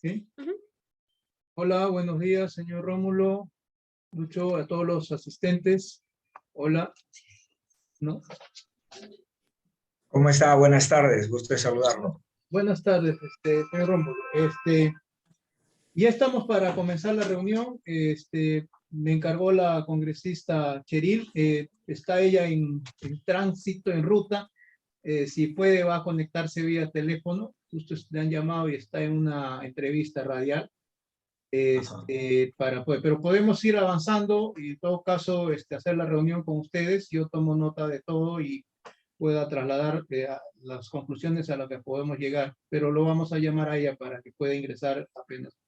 ¿Sí? Ujú. Hola, buenos días, señor Rómulo, Lucho, a todos los asistentes. Hola. ¿No? ¿Cómo está? Buenas tardes, gusto de saludarlo. Buenas tardes, señor Rómulo. Ya estamos para comenzar la reunión. Me encargó la congresista Cheril. Está ella en tránsito, en ruta. Si puede, va a conectarse vía teléfono. Justo le han llamado y está en una entrevista radial. Pero podemos ir avanzando y en todo caso hacer la reunión con ustedes. Yo tomo nota de todo y pueda trasladar las conclusiones a las que podemos llegar, pero lo vamos a llamar a ella para que pueda ingresar apenas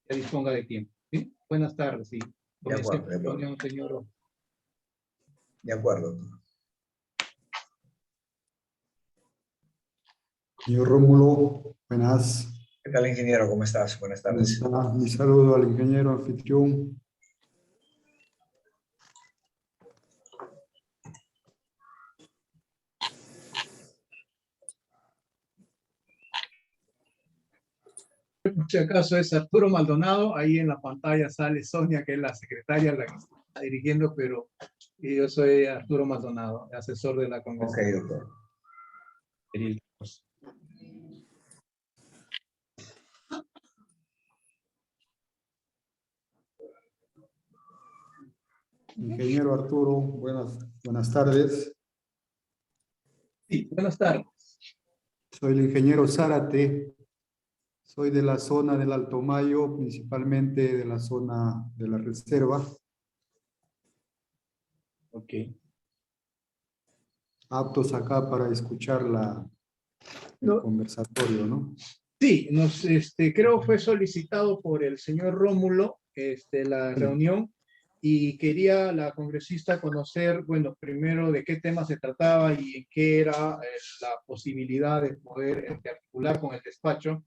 ya disponga de tiempo. ¿Sí? Buenas tardes. Sí. De acuerdo, de acuerdo. Reunión, señor. De acuerdo. Señor Rómulo, buenas. ¿Qué tal, ingeniero? ¿Cómo estás? Buenas tardes. Mi saludo al ingeniero anfitrión. Por si acaso es Arturo Maldonado, ahí en la pantalla sale Sonia, que es la secretaria, la que está dirigiendo, pero yo soy Arturo Maldonado, asesor de la Ok, congregación. doctor. Ingeniero Arturo, buenas tardes. Sí, buenas tardes. Soy el ingeniero Zárate. Soy de la zona del Alto Mayo, principalmente de la zona de la reserva. Ok. Aptos acá para escuchar el conversatorio, ¿no? Sí, creo fue solicitado por el señor Rómulo la reunión y quería la congresista conocer, bueno, primero de qué tema se trataba y en qué era la posibilidad de poder articular con el despacho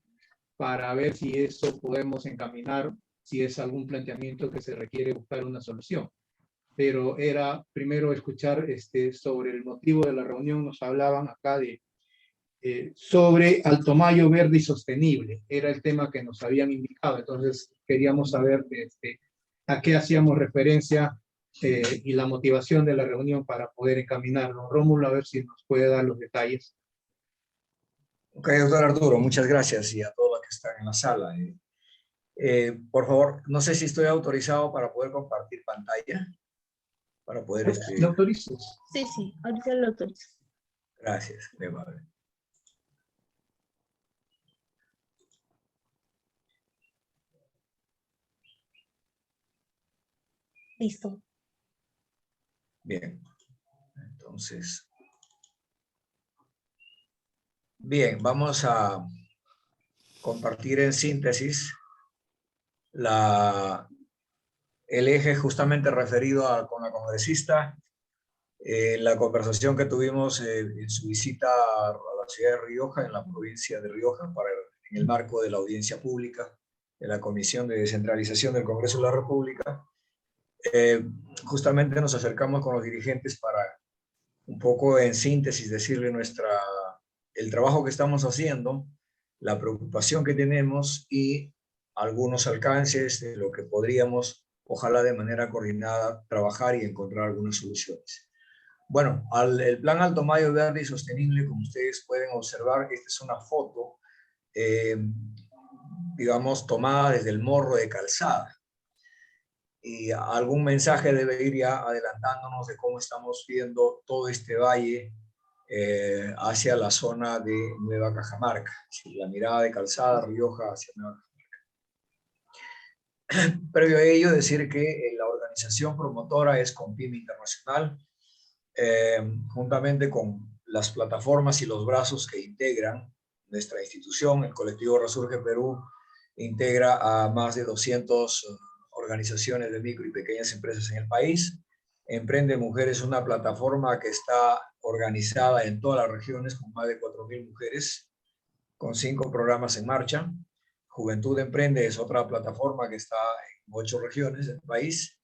para ver si eso podemos encaminar, si es algún planteamiento que se requiere buscar una solución. Pero era primero escuchar sobre el motivo de la reunión. Nos hablaban acá sobre Alto Mayo verde y sostenible. Era el tema que nos habían indicado. Entonces queríamos saber a qué hacíamos referencia y la motivación de la reunión para poder encaminarnos. Rómulo, a ver si nos puede dar los detalles. Ok, doctor Arturo, muchas gracias y a todos los que están en la sala. Por favor, no sé si estoy autorizado para poder compartir pantalla. Para poder... ¿Le autorizas? Sí, sí, ahorita lo autorizo. Gracias, muy amable. Listo. Bien, entonces... Bien, vamos a compartir en síntesis el eje justamente referido con la congresista, la conversación que tuvimos en su visita a la ciudad de Rioja, en la provincia de Rioja, en el marco de la audiencia pública de la Comisión de Descentralización del Congreso de la República. Justamente nos acercamos con los dirigentes para un poco en síntesis decirle el trabajo que estamos haciendo, la preocupación que tenemos y algunos alcances de lo que podríamos, ojalá de manera coordinada, trabajar y encontrar algunas soluciones. Bueno, el Plan Alto Mayo Verde y Sostenible, como ustedes pueden observar, esta es una foto, digamos, tomada desde el Morro de Calzada. Y algún mensaje debe ir ya adelantándonos de cómo estamos viendo todo este valle hacia la zona de Nueva Cajamarca, la mirada de Calzada, Rioja hacia Nueva Cajamarca. Previo a ello, decir que la organización promotora es Compime Internacional, juntamente con las plataformas y los brazos que integran nuestra institución. El colectivo Resurge Perú integra a más de 200 organizaciones de micro y pequeñas empresas en el país. Emprende Mujeres es una plataforma que está organizada en todas las regiones con más de 4.000 mujeres, con 5 programas en marcha. Juventud Emprende es otra plataforma que está en 8 regiones del país.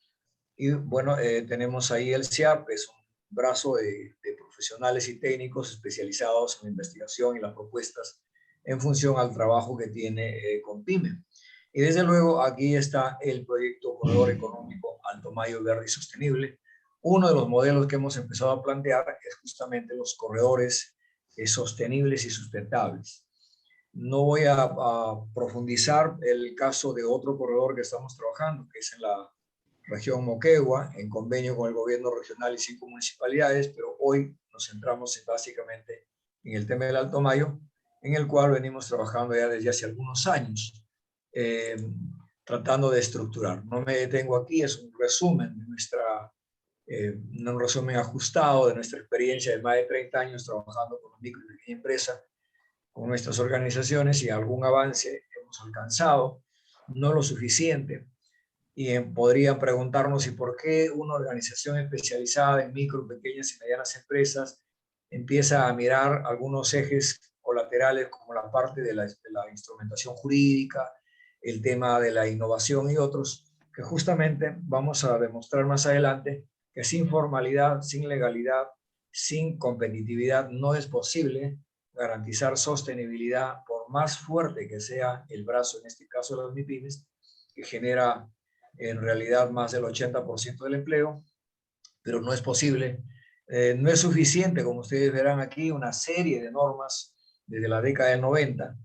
Y bueno, tenemos ahí el CIAP, es un brazo de profesionales y técnicos especializados en la investigación y las propuestas en función al trabajo que tiene con PYME. Y desde luego aquí está el proyecto Corredor Económico Alto Mayo Verde y Sostenible. Uno de los modelos que hemos empezado a plantear es justamente los corredores sostenibles y sustentables. No voy a profundizar el caso de otro corredor que estamos trabajando, que es en la región Moquegua, en convenio con el gobierno regional y 5 municipalidades, pero hoy nos centramos básicamente en el tema del Alto Mayo, en el cual venimos trabajando ya desde hace algunos años, tratando de estructurar. No me detengo aquí, es un resumen de un resumen ajustado de nuestra experiencia de más de 30 años trabajando con la micro y pequeña empresa, con nuestras organizaciones, y algún avance hemos alcanzado, no lo suficiente. Y podrían preguntarnos, ¿y por qué una organización especializada en micro, pequeñas y medianas empresas empieza a mirar algunos ejes colaterales como la parte de la instrumentación jurídica, el tema de la innovación y otros, que justamente vamos a demostrar más adelante que sin formalidad, sin legalidad, sin competitividad no es posible garantizar sostenibilidad, por más fuerte que sea el brazo, en este caso de las MIPYMES, que genera en realidad más del 80% del empleo, pero no es posible. No es suficiente, como ustedes verán aquí, una serie de normas desde la década del 90.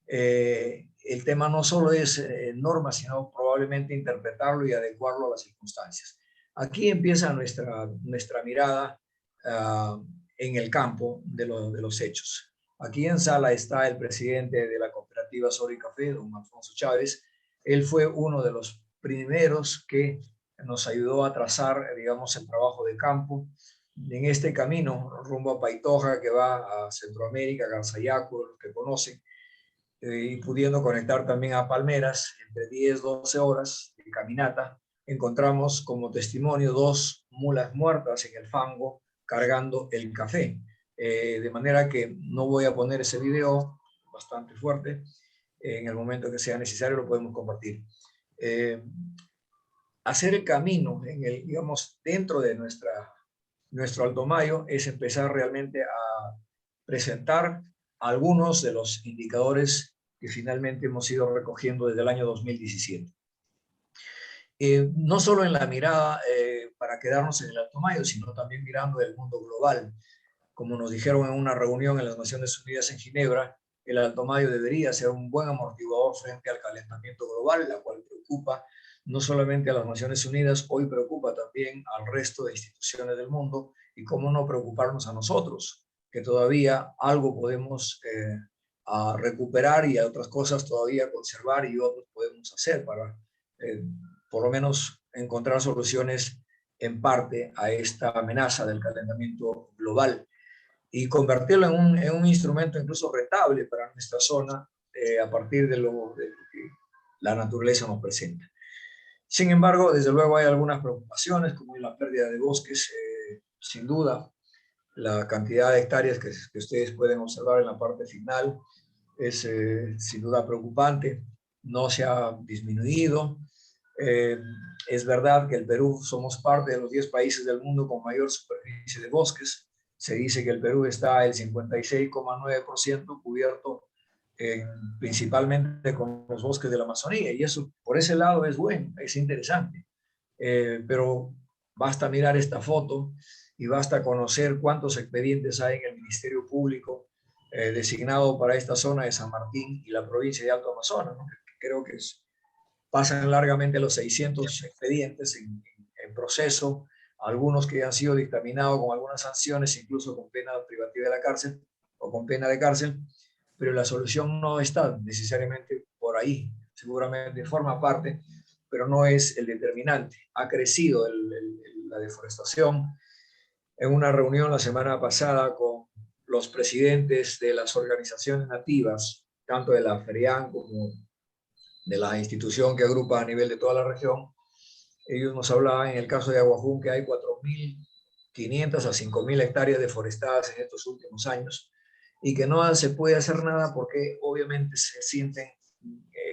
El tema no solo es normas, sino probablemente interpretarlo y adecuarlo a las circunstancias. Aquí empieza nuestra mirada en el campo de los hechos. Aquí en sala está el presidente de la cooperativa Sol y Café, don Alfonso Chávez. Él fue uno de los primeros que nos ayudó a trazar, digamos, el trabajo de campo en este camino rumbo a Paitoja, que va a Centroamérica, Garzayaco, los que conocen, y pudiendo conectar también a Palmeras, entre 10-12 horas de caminata, encontramos como testimonio 2 mulas muertas en el fango cargando el café. De manera que no voy a poner ese video, bastante fuerte. En el momento que sea necesario lo podemos compartir. Hacer el camino digamos, dentro de nuestro Alto Mayo es empezar realmente a presentar algunos de los indicadores que finalmente hemos ido recogiendo desde el año 2017. No solo en la mirada para quedarnos en el Alto Mayo, sino también mirando el mundo global. Como nos dijeron en una reunión en las Naciones Unidas en Ginebra, el Alto Mayo debería ser un buen amortiguador frente al calentamiento global, la cual preocupa no solamente a las Naciones Unidas, hoy preocupa también al resto de instituciones del mundo, y cómo no preocuparnos a nosotros, que todavía algo podemos a recuperar y a otras cosas todavía conservar y otros podemos hacer para por lo menos encontrar soluciones en parte a esta amenaza del calentamiento global y convertirlo en un instrumento incluso rentable para nuestra zona a partir de lo que la naturaleza nos presenta. Sin embargo, desde luego hay algunas preocupaciones, como la pérdida de bosques, sin duda. La cantidad de hectáreas que ustedes pueden observar en la parte final es sin duda preocupante, no se ha disminuido. Es verdad que el Perú somos parte de los 10 países del mundo con mayor superficie de bosques. Se dice que el Perú está el 56,9% cubierto principalmente con los bosques de la Amazonía, y eso por ese lado es bueno, es interesante. Pero basta mirar esta foto y basta conocer cuántos expedientes hay en el Ministerio Público designado para esta zona de San Martín y la provincia de Alto Amazonas, ¿no? Creo que pasan largamente los 600 expedientes en proceso, algunos que han sido dictaminados con algunas sanciones, incluso con pena privativa de la cárcel o con pena de cárcel, pero la solución no está necesariamente por ahí, seguramente forma parte, pero no es el determinante. Ha crecido la deforestación. En una reunión la semana pasada con los presidentes de las organizaciones nativas, tanto de la FERIAN como de la institución que agrupa a nivel de toda la región, ellos nos hablaban en el caso de Aguajún que hay 4.500 a 5.000 hectáreas deforestadas en estos últimos años y que no se puede hacer nada porque obviamente se sienten,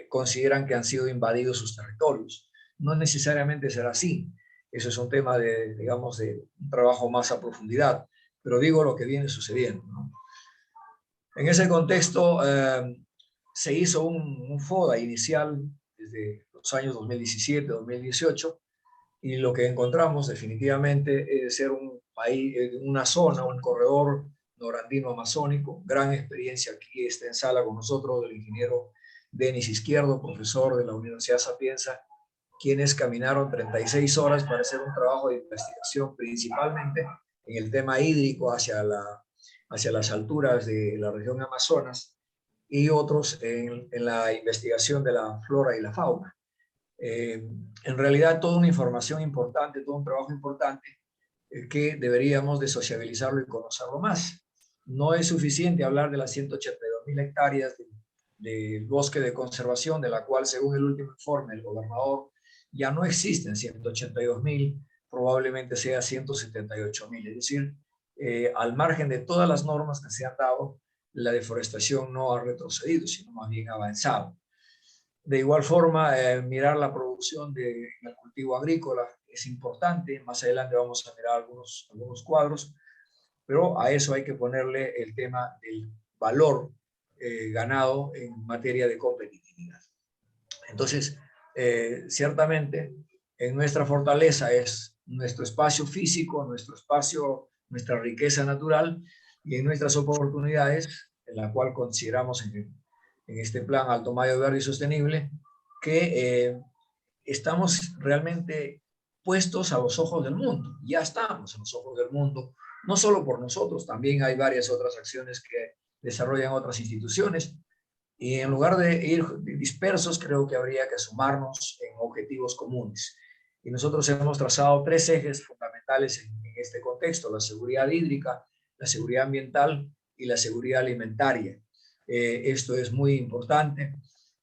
consideran que han sido invadidos sus territorios. No necesariamente será así. Eso es un tema de, digamos, de un trabajo más a profundidad, pero digo lo que viene sucediendo, ¿no? En ese contexto, se hizo un FODA inicial desde los años 2017, 2018, y lo que encontramos definitivamente es ser un país, una zona, un corredor norandino amazónico. Gran experiencia aquí está en sala con nosotros del ingeniero Denis Izquierdo, profesor de la Universidad Sapienza, quienes caminaron 36 horas para hacer un trabajo de investigación principalmente en el tema hídrico hacia las alturas de la región Amazonas, y otros en la investigación de la flora y la fauna. En realidad, toda una información importante, todo un trabajo importante que deberíamos de sociabilizarlo y conocerlo más. No es suficiente hablar de las 182.000 hectáreas de bosque de conservación, de la cual, según el último informe del gobernador, ya no existen 182.000, probablemente sea 178.000. Es decir, al margen de todas las normas que se han dado, la deforestación no ha retrocedido, sino más bien ha avanzado. De igual forma, mirar la producción del cultivo agrícola es importante. Más adelante vamos a mirar algunos cuadros, pero a eso hay que ponerle el tema del valor ganado en materia de competitividad. Entonces, ciertamente, en nuestra fortaleza es nuestro espacio físico, nuestro espacio, nuestra riqueza natural, y en nuestras oportunidades, en la cual consideramos en este plan Alto Mayo Verde y Sostenible, que estamos realmente puestos a los ojos del mundo. Ya estamos a los ojos del mundo, no solo por nosotros, también hay varias otras acciones que desarrollan otras instituciones, y en lugar de ir dispersos, creo que habría que sumarnos en objetivos comunes. Y nosotros hemos trazado 3 ejes fundamentales en este contexto: la seguridad hídrica, la seguridad ambiental y la seguridad alimentaria. Esto es muy importante.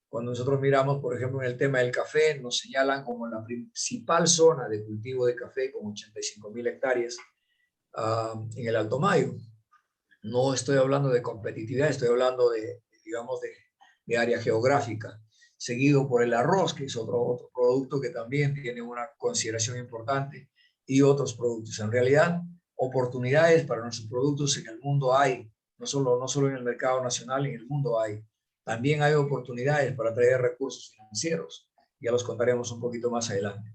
Cuando nosotros miramos, por ejemplo, en el tema del café, nos señalan como la principal zona de cultivo de café con 85.000 hectáreas en el Alto Mayo. No estoy hablando de competitividad, estoy hablando digamos, de área geográfica. Seguido por el arroz, que es otro producto que también tiene una consideración importante, y otros productos. En realidad, oportunidades para nuestros productos en el mundo hay, no solo en el mercado nacional, en el mundo hay. También hay oportunidades para traer recursos financieros. Ya los contaremos un poquito más adelante.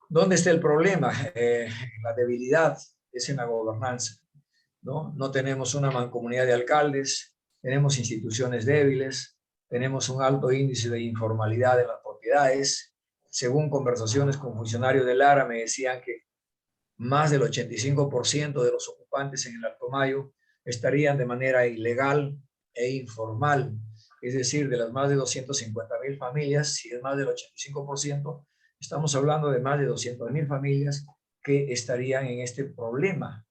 ¿Dónde está el problema? La debilidad es en la gobernanza, ¿no? No tenemos una mancomunidad de alcaldes, tenemos instituciones débiles, tenemos un alto índice de informalidad en las propiedades. Según conversaciones con funcionarios del ARA, me decían que más del 85% de los ocupantes en el Alto Mayo estarían de manera ilegal e informal. Es decir, de las más de 250.000 familias, si es más del 85%, estamos hablando de más de 200.000 familias que estarían en este problema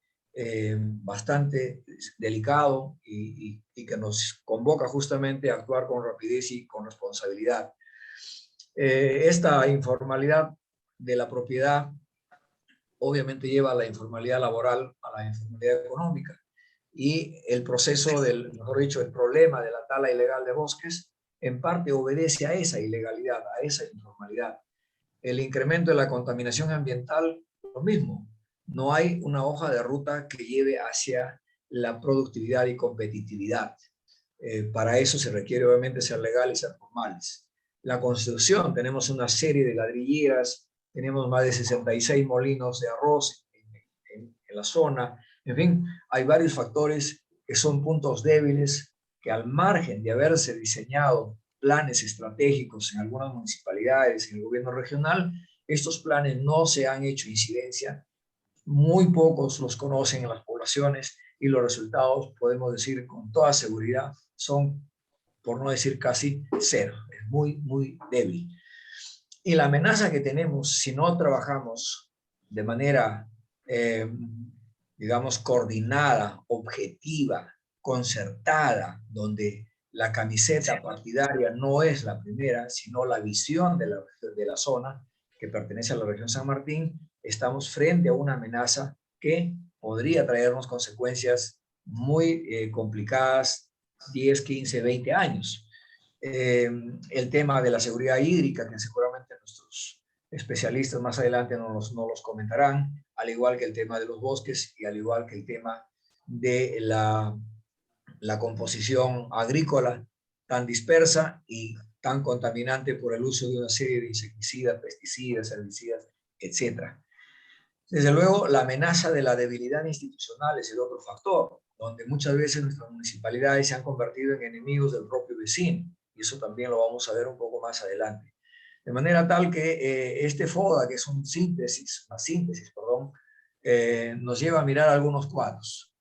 bastante delicado y que nos convoca justamente a actuar con rapidez y con responsabilidad. Esta informalidad de la propiedad obviamente lleva a la informalidad laboral, a la informalidad económica, y el proceso mejor dicho, el problema de la tala ilegal de bosques en parte obedece a esa ilegalidad, a esa informalidad. El incremento de la contaminación ambiental, lo mismo. No hay una hoja de ruta que lleve hacia la productividad y competitividad. Para eso se requiere obviamente ser legales y ser formales. La construcción, tenemos una serie de ladrilleras, tenemos más de 66 molinos de arroz en la zona. En fin, hay varios factores que son puntos débiles que, al margen de haberse diseñado planes estratégicos en algunas municipalidades, en el gobierno regional, estos planes no se han hecho incidencia, muy pocos los conocen en las poblaciones, y los resultados, podemos decir con toda seguridad, son, por no decir casi, cero. Es muy, muy débil. Y la amenaza que tenemos, si no trabajamos de manera, digamos, coordinada, objetiva, concertada, donde la camiseta partidaria no es la primera, sino la visión de la zona que pertenece a la región San Martín, estamos frente a una amenaza que podría traernos consecuencias muy complicadas 10, 15, 20 años. El tema de la seguridad hídrica, que seguramente nuestros especialistas más adelante nos los comentarán, al igual que el tema de los bosques y al igual que el tema de la composición agrícola tan dispersa y tan contaminante por el uso de una serie de insecticidas, pesticidas, herbicidas, etc. Desde luego, la amenaza de la debilidad institucional es el otro factor, donde muchas veces nuestras municipalidades se han convertido en enemigos del propio vecino, y eso también lo vamos a ver un poco más adelante. De manera tal que este FODA, que es una síntesis, nos lleva a mirar algunos cuadros.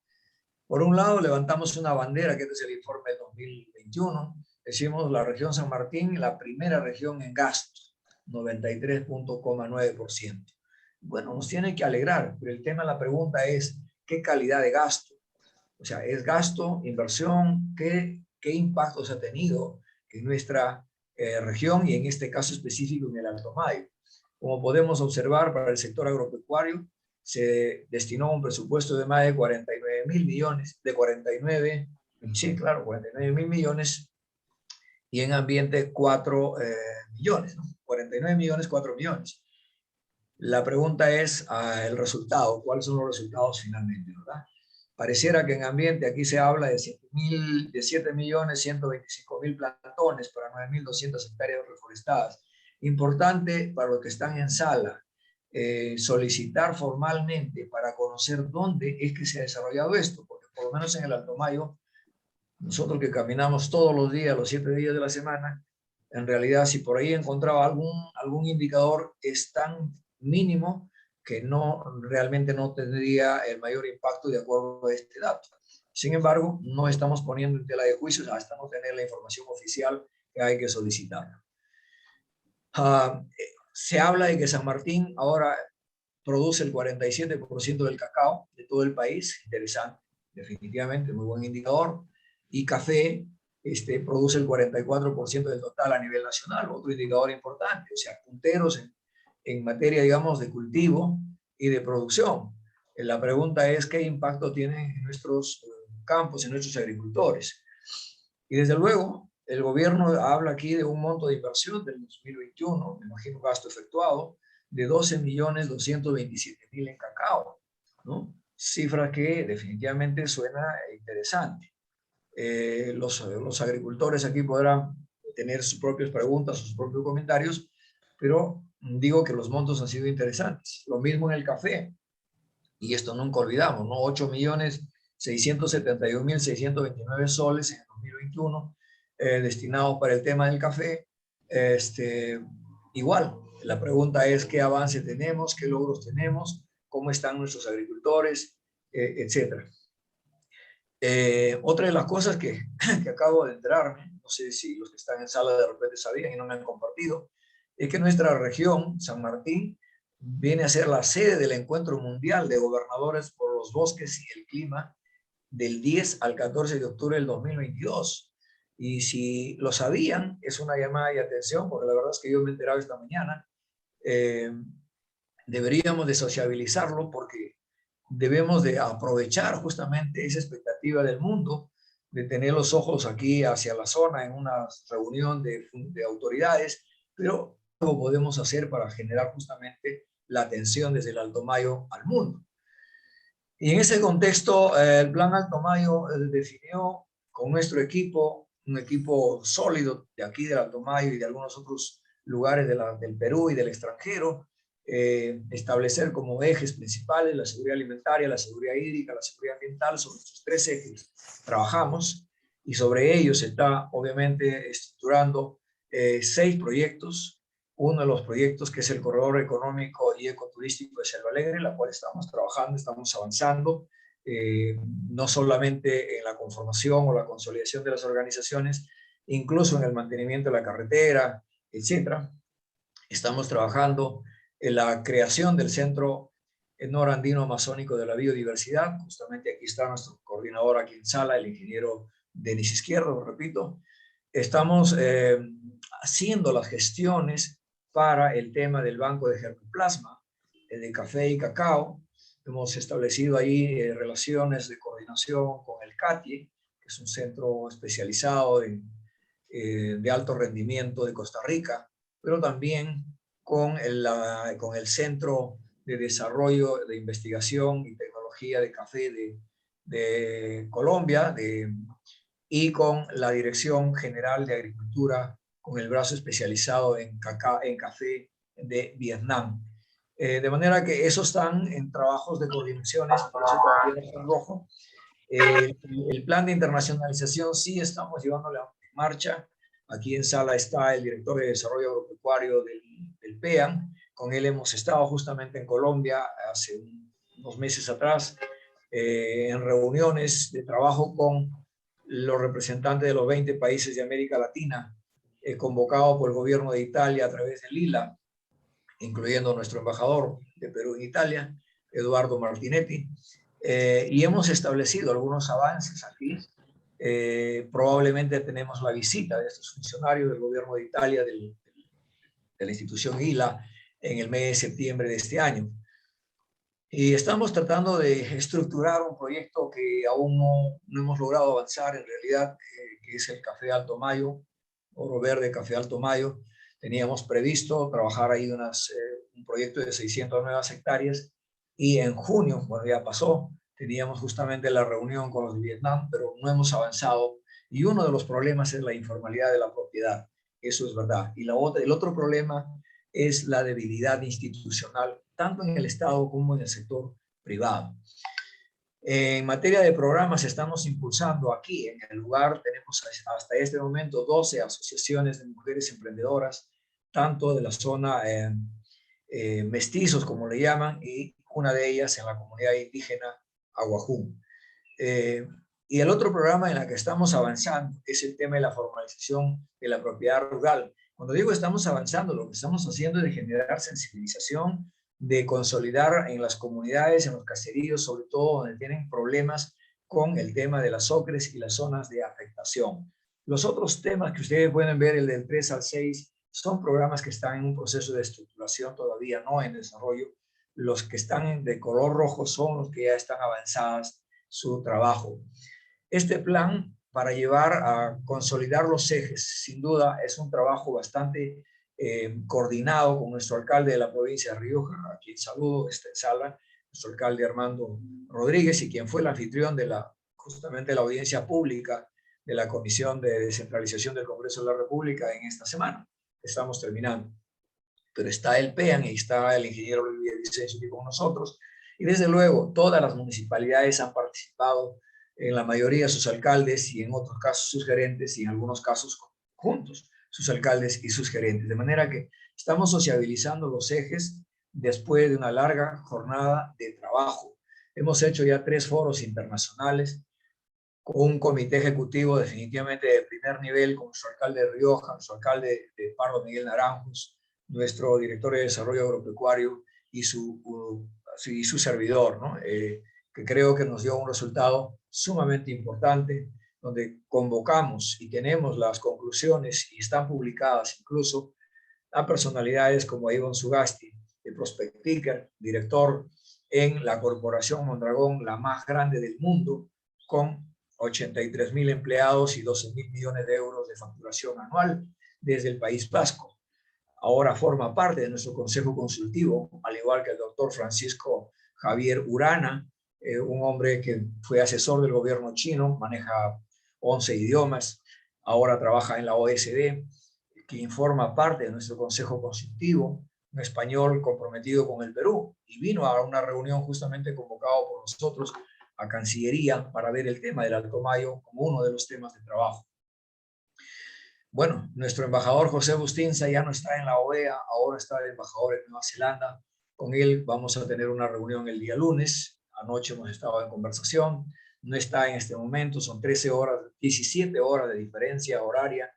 Por un lado, levantamos una bandera, que es el informe del 2021. Decimos la región San Martín, la primera región en gasto, 93,9%. Bueno, nos tiene que alegrar, pero el tema, la pregunta es, ¿qué calidad de gasto? O sea, ¿es gasto, inversión? ¿Qué impactos ha tenido en nuestra región y en este caso específico en el Alto Mayo? Como podemos observar, para el sector agropecuario se destinó un presupuesto de más de 49.000 millones, de 49 mil millones, y en ambiente 4 millones, ¿no? 49 millones, 4 millones. La pregunta es el resultado, ¿cuáles son los resultados finalmente, verdad? Pareciera que en ambiente aquí se habla de 7.125.000 plantones para 9.200 hectáreas reforestadas. Importante para los que están en sala, solicitar formalmente para conocer dónde es que se ha desarrollado esto, porque por lo menos en el Alto Mayo, nosotros que caminamos todos los días, los 7 días de la semana, en realidad si por ahí encontraba algún indicador, es tan mínimo que realmente no tendría el mayor impacto de acuerdo a este dato. Sin embargo, no estamos poniendo en tela de juicio hasta no tener la información oficial que hay que solicitar. Se habla de que San Martín ahora produce el 47% del cacao de todo el país. Interesante, definitivamente, muy buen indicador. Y café produce el 44% del total a nivel nacional, otro indicador importante, o sea, punteros en materia, digamos, de cultivo y de producción. La pregunta es qué impacto tienen en nuestros campos, en nuestros agricultores. Y desde luego, el gobierno habla aquí de un monto de inversión del 2021, me imagino gasto efectuado, de 12.227.000 en cacao, ¿no? Cifra que definitivamente suena interesante. Los agricultores aquí podrán tener sus propias preguntas, sus propios comentarios, pero digo que los montos han sido interesantes. Lo mismo en el café, y esto nunca olvidamos, ¿no? 8.671.629 soles en el 2021 destinados para el tema del café. Igual, la pregunta es qué avance tenemos, qué logros tenemos, cómo están nuestros agricultores, etcétera. Otra de las cosas que acabo de enterarme, no sé si los que están en sala de repente sabían y no me han compartido, es que nuestra región, San Martín, viene a ser la sede del Encuentro Mundial de Gobernadores por los Bosques y el Clima del 10 al 14 de octubre del 2022. Y si lo sabían, es una llamada de atención, porque la verdad es que yo me he enterado esta mañana. Deberíamos de sociabilizarlo porque debemos de aprovechar justamente esa expectativa del mundo, de tener los ojos aquí hacia la zona en una reunión de autoridades, pero ¿cómo podemos hacer para generar justamente la atención desde el Alto Mayo al mundo? Y en ese contexto, el Plan Alto Mayo definió con nuestro equipo, un equipo sólido de aquí del Alto Mayo y de algunos otros lugares del Perú y del extranjero, establecer como ejes principales la seguridad alimentaria, la seguridad hídrica, la seguridad ambiental. Sobre estos 3 ejes trabajamos y sobre ellos se está obviamente estructurando 6 proyectos. Uno de los proyectos que es el Corredor Económico y Ecoturístico de Selva Alegre, la cual estamos trabajando, estamos avanzando, no solamente en la conformación o la consolidación de las organizaciones, incluso en el mantenimiento de la carretera, etcétera. Estamos trabajando en la creación del Centro Norandino Amazónico de la Biodiversidad. Justamente aquí está nuestro coordinador aquí en sala, el ingeniero Denis Izquierdo, repito. Estamos haciendo las gestiones para el tema del banco de germoplasma, de café y cacao. Hemos establecido ahí relaciones de coordinación con el CATIE, que es un centro especializado de alto rendimiento de Costa Rica, pero también con el Centro de Desarrollo de Investigación y Tecnología de Café de Colombia, y con la Dirección General de Agricultura, con el brazo especializado en café de Vietnam. De manera que esos están en trabajos de coordinaciones, por eso todavía no está en rojo. El plan de internacionalización sí estamos llevándolo en marcha. Aquí en sala está el director de Desarrollo Agropecuario del PEAN. Con él hemos estado justamente en Colombia hace unos meses atrás en reuniones de trabajo con los representantes de los 20 países de América Latina, convocado por el gobierno de Italia a través del ILA, incluyendo nuestro embajador de Perú en Italia, Eduardo Martinetti, y hemos establecido algunos avances aquí. Probablemente tenemos la visita de estos funcionarios del gobierno de Italia, de la institución ILA, en el mes de septiembre de este año. Y estamos tratando de estructurar un proyecto que aún no hemos logrado avanzar, en realidad, que es el Café Alto Mayo, Oro Verde Café Alto Mayo. Teníamos previsto trabajar ahí un proyecto de 600 nuevas hectáreas, y en junio, bueno, ya pasó, teníamos justamente la reunión con los de Vietnam, pero no hemos avanzado, y uno de los problemas es la informalidad de la propiedad, eso es verdad. Y el otro problema es la debilidad institucional, tanto en el Estado como en el sector privado. En materia de programas, estamos impulsando aquí en el lugar, tenemos hasta este momento 12 asociaciones de mujeres emprendedoras, tanto de la zona mestizos, como le llaman, y una de ellas en la comunidad indígena Aguajún. Y el otro programa en el que estamos avanzando es el tema de la formalización de la propiedad rural. Cuando digo estamos avanzando, lo que estamos haciendo es generar sensibilización, de consolidar en las comunidades, en los caseríos, sobre todo donde tienen problemas con el tema de las ocres y las zonas de afectación. Los otros temas que ustedes pueden ver, el del 3 al 6, son programas que están en un proceso de estructuración, todavía no en desarrollo. Los que están de color rojo son los que ya están avanzadas su trabajo. Este plan, para llevar a consolidar los ejes, sin duda es un trabajo bastante coordinado con nuestro alcalde de la provincia de Rioja, a quien saludo en sala, nuestro alcalde Armando Rodríguez, y quien fue el anfitrión de justamente la audiencia pública de la Comisión de Descentralización del Congreso de la República en esta semana. Estamos terminando. Pero está el PEAN y está el ingeniero Luis Vicencio aquí con nosotros, y desde luego todas las municipalidades han participado, en la mayoría sus alcaldes, y en otros casos sus gerentes, y en algunos casos juntos sus alcaldes y sus gerentes, de manera que estamos sociabilizando los ejes después de una larga jornada de trabajo. Hemos hecho ya 3 foros internacionales, con un comité ejecutivo definitivamente de primer nivel, con nuestro alcalde de Rioja, nuestro alcalde de Pardo, Miguel Naranjos, nuestro director de Desarrollo Agropecuario y su servidor, ¿no? Que creo que nos dio un resultado sumamente importante, donde convocamos y tenemos las conclusiones, y están publicadas incluso, a personalidades como Ivonne Sugasti, el Prospect Picker, director en la Corporación Mondragón, la más grande del mundo, con 83.000 empleados y 12.000 millones de euros de facturación anual desde el País Vasco. Ahora forma parte de nuestro consejo consultivo, al igual que el doctor Francisco Javier Urana, un hombre que fue asesor del gobierno chino, maneja 11 idiomas, ahora trabaja en la OSD, quien forma parte de nuestro consejo consultivo, un español comprometido con el Perú, y vino a una reunión justamente convocado por nosotros a Cancillería para ver el tema del Alto Mayo como uno de los temas de trabajo. Bueno, nuestro embajador José Bustinza ya no está en la OEA, ahora está el embajador en Nueva Zelanda. Con él vamos a tener una reunión el día lunes. Anoche hemos estado en conversación. No está en este momento, son 13 horas, 17 horas de diferencia horaria.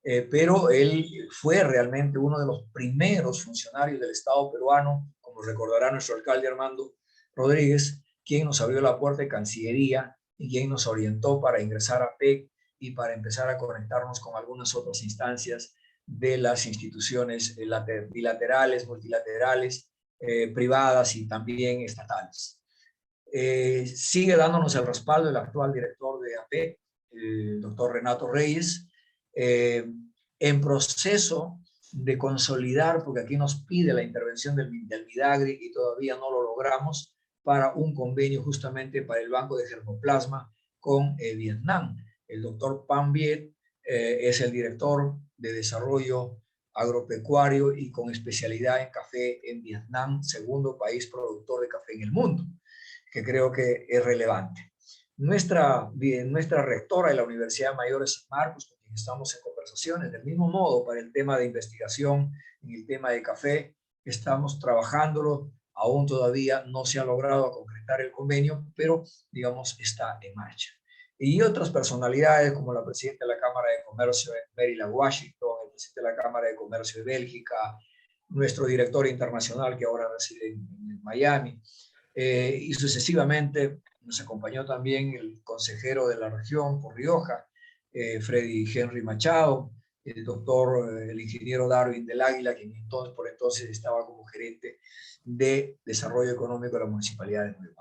Pero él fue realmente uno de los primeros funcionarios del Estado peruano, como recordará nuestro alcalde Armando Rodríguez, quien nos abrió la puerta de Cancillería y quien nos orientó para ingresar a PEC y para empezar a conectarnos con algunas otras instancias de las instituciones bilaterales, multilaterales, privadas y también estatales. Sigue dándonos el respaldo el actual director de APEC, el doctor Renato Reyes, en proceso de consolidar, porque aquí nos pide la intervención del Midagri y todavía no lo logramos, para un convenio justamente para el banco de germoplasma con Vietnam. El doctor Pham Viet es el director de desarrollo agropecuario y con especialidad en café en Vietnam, segundo país productor de café en el mundo, que creo que es relevante. Nuestra rectora de la Universidad Mayor de San Marcos, con quien estamos en conversaciones, del mismo modo para el tema de investigación en el tema de café, estamos trabajándolo, aún todavía no se ha logrado concretar el convenio, pero digamos está en marcha. Y otras personalidades como la presidenta de la Cámara de Comercio de Maryland, Washington, el presidente de la Cámara de Comercio de Bélgica, nuestro director internacional que ahora reside en Miami, y sucesivamente nos acompañó también el consejero de la región por Rioja, Freddy Henry Machado, el doctor, el ingeniero Darwin del Águila, quien por entonces estaba como gerente de desarrollo económico de la Municipalidad de Nueva.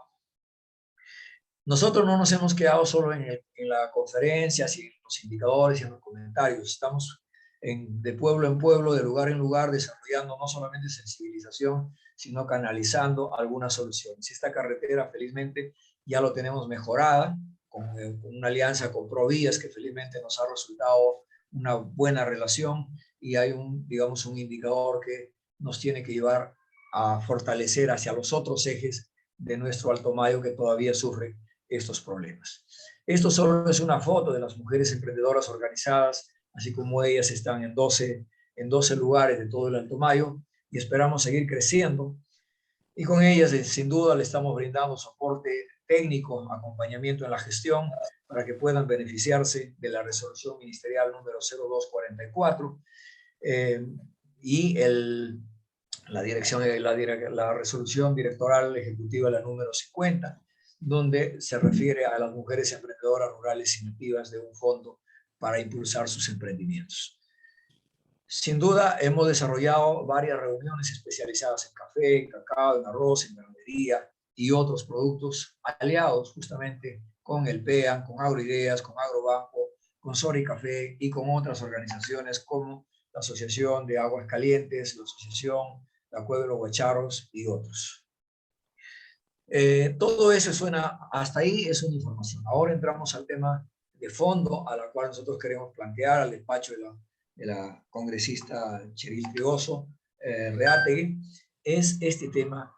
Nosotros no nos hemos quedado solo en la conferencia, en los indicadores y en los comentarios. Estamos de pueblo en pueblo, de lugar en lugar, desarrollando no solamente sensibilización, sino canalizando algunas soluciones. Esta carretera, felizmente, ya lo tenemos mejorada, con una alianza con Provías, que felizmente nos ha resultado una buena relación, y hay digamos, un indicador que nos tiene que llevar a fortalecer hacia los otros ejes de nuestro Alto Mayo que todavía sufre estos problemas. Esto solo es una foto de las mujeres emprendedoras organizadas, así como ellas están en 12 lugares de todo el Alto Mayo, y esperamos seguir creciendo. Y con ellas, sin duda, le estamos brindando soporte técnico, acompañamiento en la gestión, para que puedan beneficiarse de la resolución ministerial número 0244 y la resolución directoral ejecutiva, la número 50, donde se refiere a las mujeres emprendedoras rurales y nativas de un fondo para impulsar sus emprendimientos. Sin duda, hemos desarrollado varias reuniones especializadas en café, en cacao, en arroz, en ganadería y otros productos aliados justamente con el PEAN, con Agroideas, con Agrobanco, con Sori Café y con otras organizaciones como la Asociación de Aguas Calientes, la Asociación La Cueva de los Guacharos y otros. Todo eso suena, hasta ahí es una información. Ahora entramos al tema de fondo, a la cual nosotros queremos plantear al despacho de la congresista Cheryl Trigoso Reategui, es este tema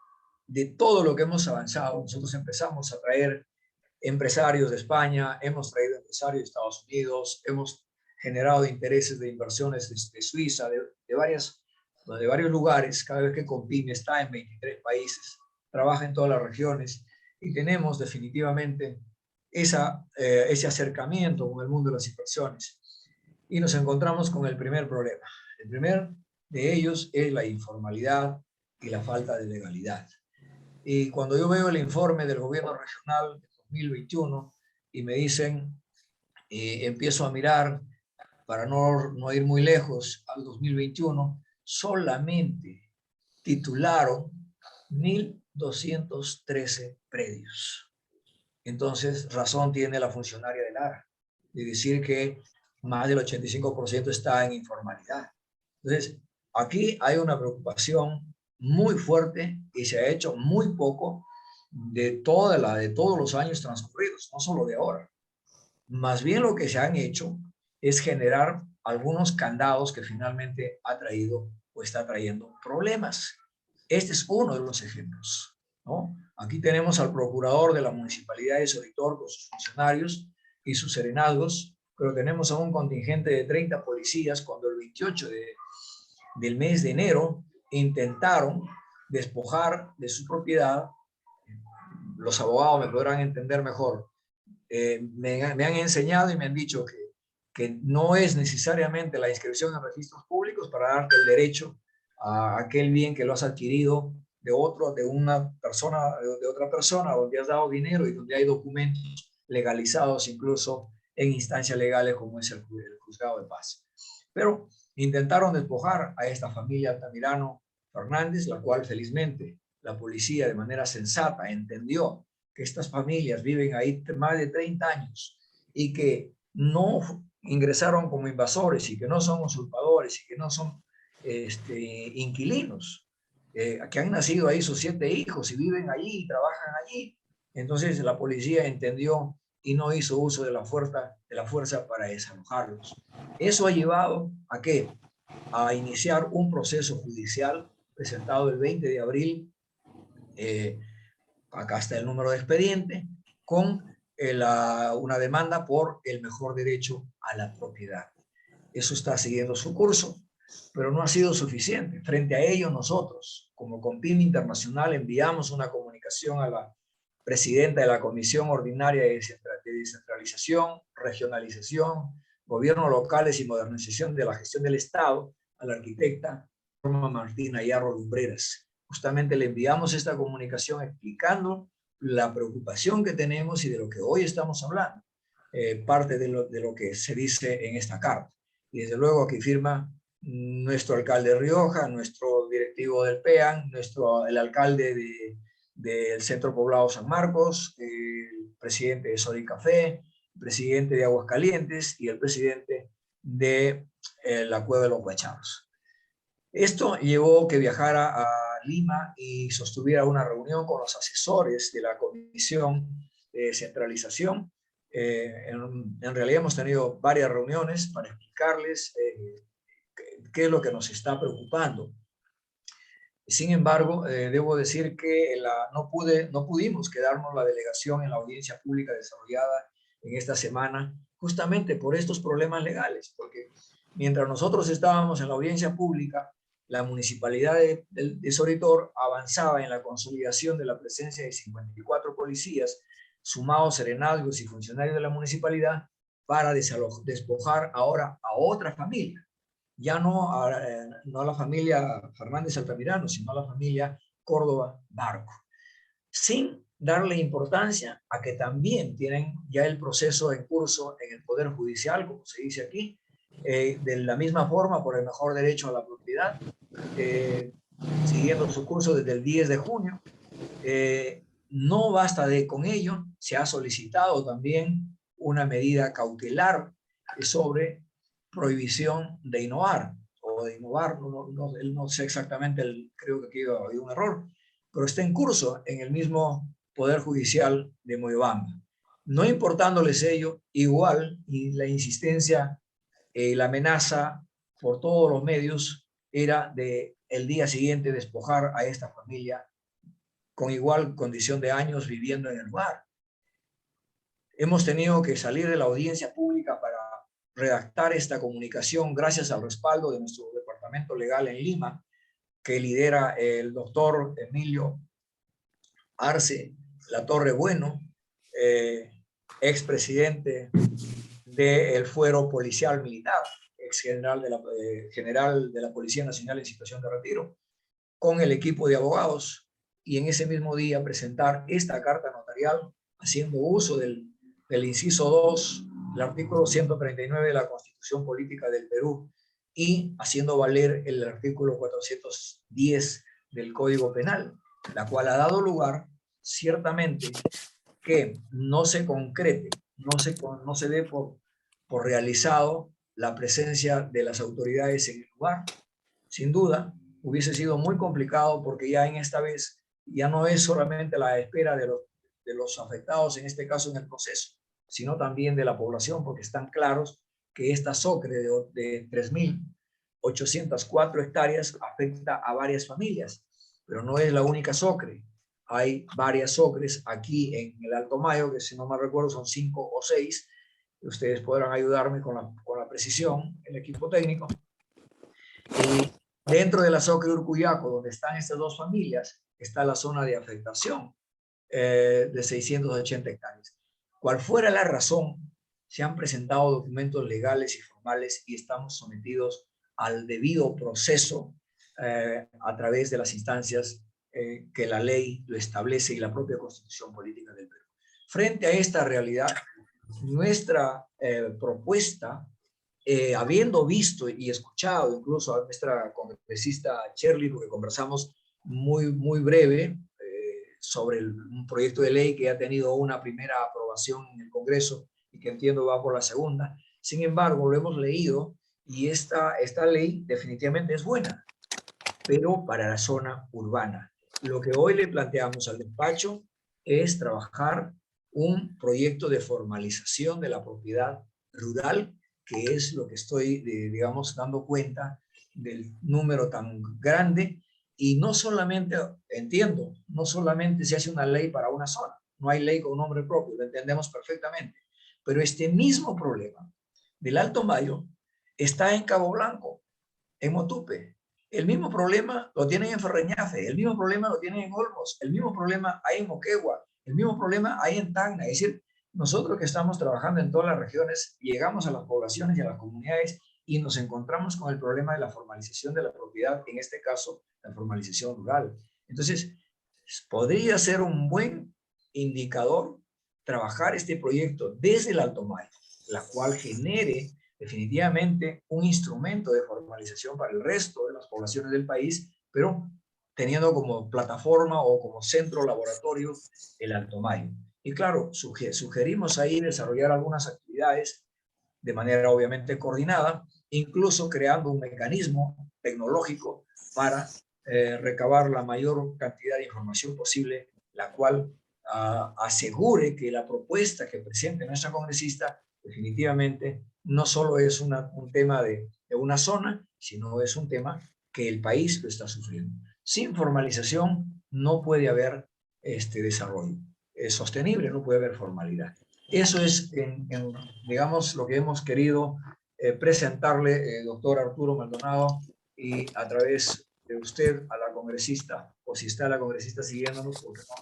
de todo lo que hemos avanzado. Nosotros empezamos a traer empresarios de España, hemos traído empresarios de Estados Unidos, hemos generado intereses de inversiones de Suiza, de varios lugares. Cada vez que Compim está en 23 países, trabaja en todas las regiones, y tenemos definitivamente ese acercamiento con el mundo de las inversiones. Y nos encontramos con el primer problema. El primer de ellos es la informalidad y la falta de legalidad. Y cuando yo veo el informe del gobierno regional de 2021 y me dicen, empiezo a mirar, para no ir muy lejos, al 2021, solamente titularon 1.213 predios. Entonces, razón tiene la funcionaria del ARA de decir que más del 85% está en informalidad. Entonces, aquí hay una preocupación muy fuerte y se ha hecho muy poco de todos los años transcurridos, no solo de ahora. Más bien lo que se han hecho es generar algunos candados que finalmente ha traído o está trayendo problemas. Este es uno de los ejemplos, ¿no? Aquí tenemos al procurador de la Municipalidad de Soritor con sus funcionarios y sus serenazgos, pero tenemos a un contingente de 30 policías cuando el 28 del mes de enero intentaron despojar de su propiedad. Los abogados me podrán entender mejor. Me han enseñado y me han dicho que no es necesariamente la inscripción en registros públicos para darte el derecho a aquel bien que lo has adquirido de otra persona, donde has dado dinero y donde hay documentos legalizados incluso en instancias legales como es el juzgado de paz. Pero intentaron despojar a esta familia Altamirano Fernández, la cual felizmente la policía de manera sensata entendió que estas familias viven ahí más de 30 años y que no ingresaron como invasores y que no son usurpadores y que no son inquilinos, que han nacido ahí sus 7 hijos y viven allí y trabajan allí. Entonces la policía entendió y no hizo uso de la fuerza para desalojarlos. Eso ha llevado ¿a qué? A iniciar un proceso judicial presentado el 20 de abril, acá está el número de expediente, con una demanda por el mejor derecho a la propiedad. Eso está siguiendo su curso, pero no ha sido suficiente. Frente a ello, nosotros, como CONPIM Internacional, enviamos una comunicación a la presidenta de la Comisión Ordinaria de Descentralización, Regionalización, Gobiernos Locales y Modernización de la Gestión del Estado, a la arquitecta Norma Martina Yarro Lumbreras. Justamente le enviamos esta comunicación explicando la preocupación que tenemos y de lo que hoy estamos hablando, parte de lo que se dice en esta carta. Y desde luego aquí firma nuestro alcalde de Rioja, nuestro directivo del PEAN, el alcalde del Centro Poblado San Marcos, el presidente de Sol y Café, el presidente de Aguascalientes y el presidente de la Cueva de los Guacharos. Esto llevó que viajara a Lima y sostuviera una reunión con los asesores de la Comisión de Descentralización. En realidad hemos tenido varias reuniones para explicarles qué es lo que nos está preocupando. Sin embargo, debo decir que no pudimos quedarnos la delegación en la audiencia pública desarrollada en esta semana, justamente por estos problemas legales, porque mientras nosotros estábamos en la audiencia pública, la municipalidad de Soritor avanzaba en la consolidación de la presencia de 54 policías, sumados serenazgos y funcionarios de la municipalidad, para despojar ahora a otra familia. Ya no a la familia Fernández Altamirano, sino a la familia Córdoba Barco, sin darle importancia a que también tienen ya el proceso en curso en el Poder Judicial, como se dice aquí, de la misma forma por el mejor derecho a la propiedad, siguiendo su curso desde el 10 de junio. No basta con ello, se ha solicitado también una medida cautelar sobre prohibición de innovar, o de innovar, no sé exactamente, creo que aquí ha habido un error, pero está en curso en el mismo Poder Judicial de Moyobamba. No importándoles ello, igual, y la insistencia, la amenaza por todos los medios era de el día siguiente despojar a esta familia con igual condición de años viviendo en el lugar. Hemos tenido que salir de la audiencia pública para redactar esta comunicación gracias al respaldo de nuestro departamento legal en Lima, que lidera el doctor Emilio Arce Latorre Bueno, expresidente del Fuero Policial Militar, ex general de la Policía Nacional en situación de retiro, con el equipo de abogados, y en ese mismo día presentar esta carta notarial haciendo uso del inciso 2, el artículo 139 de la Constitución Política del Perú, y haciendo valer el artículo 410 del Código Penal, la cual ha dado lugar ciertamente que no se concrete, no se dé por realizado la presencia de las autoridades en el lugar. Sin duda, hubiese sido muy complicado, porque ya en esta vez ya no es solamente la espera de los afectados, en este caso en el proceso, sino también de la población, porque están claros que esta SOCRE de 3.804 hectáreas afecta a varias familias, pero no es la única SOCRE. Hay varias SOCRES aquí en el Alto Mayo, que si no me recuerdo son 5 o 6. Ustedes podrán ayudarme con la precisión, el equipo técnico. Y dentro de la SOCRE Urcuyaco, donde están estas dos familias, está la zona de afectación de 680 hectáreas. Cual fuera la razón, se han presentado documentos legales y formales y estamos sometidos al debido proceso a través de las instancias que la ley lo establece y la propia Constitución Política del Perú. Frente a esta realidad, nuestra propuesta, habiendo visto y escuchado incluso a nuestra congresista Shirley, porque conversamos muy breve sobre un proyecto de ley que ha tenido una primera aprobación en el Congreso y que entiendo va por la segunda. Sin embargo, lo hemos leído y esta ley definitivamente es buena, pero para la zona urbana. Lo que hoy le planteamos al despacho es trabajar un proyecto de formalización de la propiedad rural, que es lo que estoy, digamos, dando cuenta del número tan grande. Y no solamente, entiendo, no solamente se hace una ley para una zona, no hay ley con nombre propio, lo entendemos perfectamente, pero este mismo problema del Alto Mayo está en Cabo Blanco, en Motupe. El mismo problema lo tienen en Ferreñafe, el mismo problema lo tienen en Olmos, el mismo problema hay en Moquegua, el mismo problema hay en Tacna. Es decir, nosotros que estamos trabajando en todas las regiones, llegamos a las poblaciones y a las comunidades y nos encontramos con el problema de la formalización de la propiedad, en este caso, la formalización rural. Entonces, podría ser un buen indicador trabajar este proyecto desde el Alto Mayo, la cual genere definitivamente un instrumento de formalización para el resto de las poblaciones del país, pero teniendo como plataforma o como centro laboratorio el Alto Mayo. Y claro, sugerimos ahí desarrollar algunas actividades de manera obviamente coordinada, incluso creando un mecanismo tecnológico para recabar la mayor cantidad de información posible, la cual asegure que la propuesta que presente nuestra congresista definitivamente no solo es un tema de una zona, sino es un tema que el país lo está sufriendo. Sin formalización no puede haber desarrollo sostenible, no puede haber formalidad. Eso es, digamos, lo que hemos querido presentarle, doctor Arturo Maldonado, y a través de usted a la congresista, o si está la congresista siguiéndonos, porque no,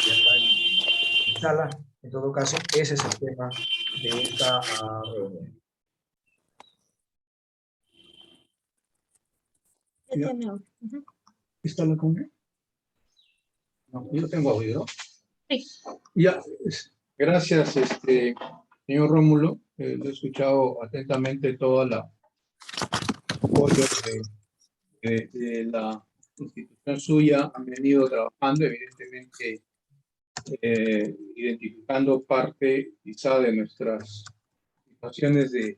ya está en sala. En todo caso, ese es el tema de esta reunión. ¿Está la congre? No, yo tengo audio. Sí. Ya, gracias, señor Rómulo. Lo he escuchado atentamente toda la apoyo de la institución suya. Han venido trabajando, evidentemente, identificando parte quizá de nuestras situaciones de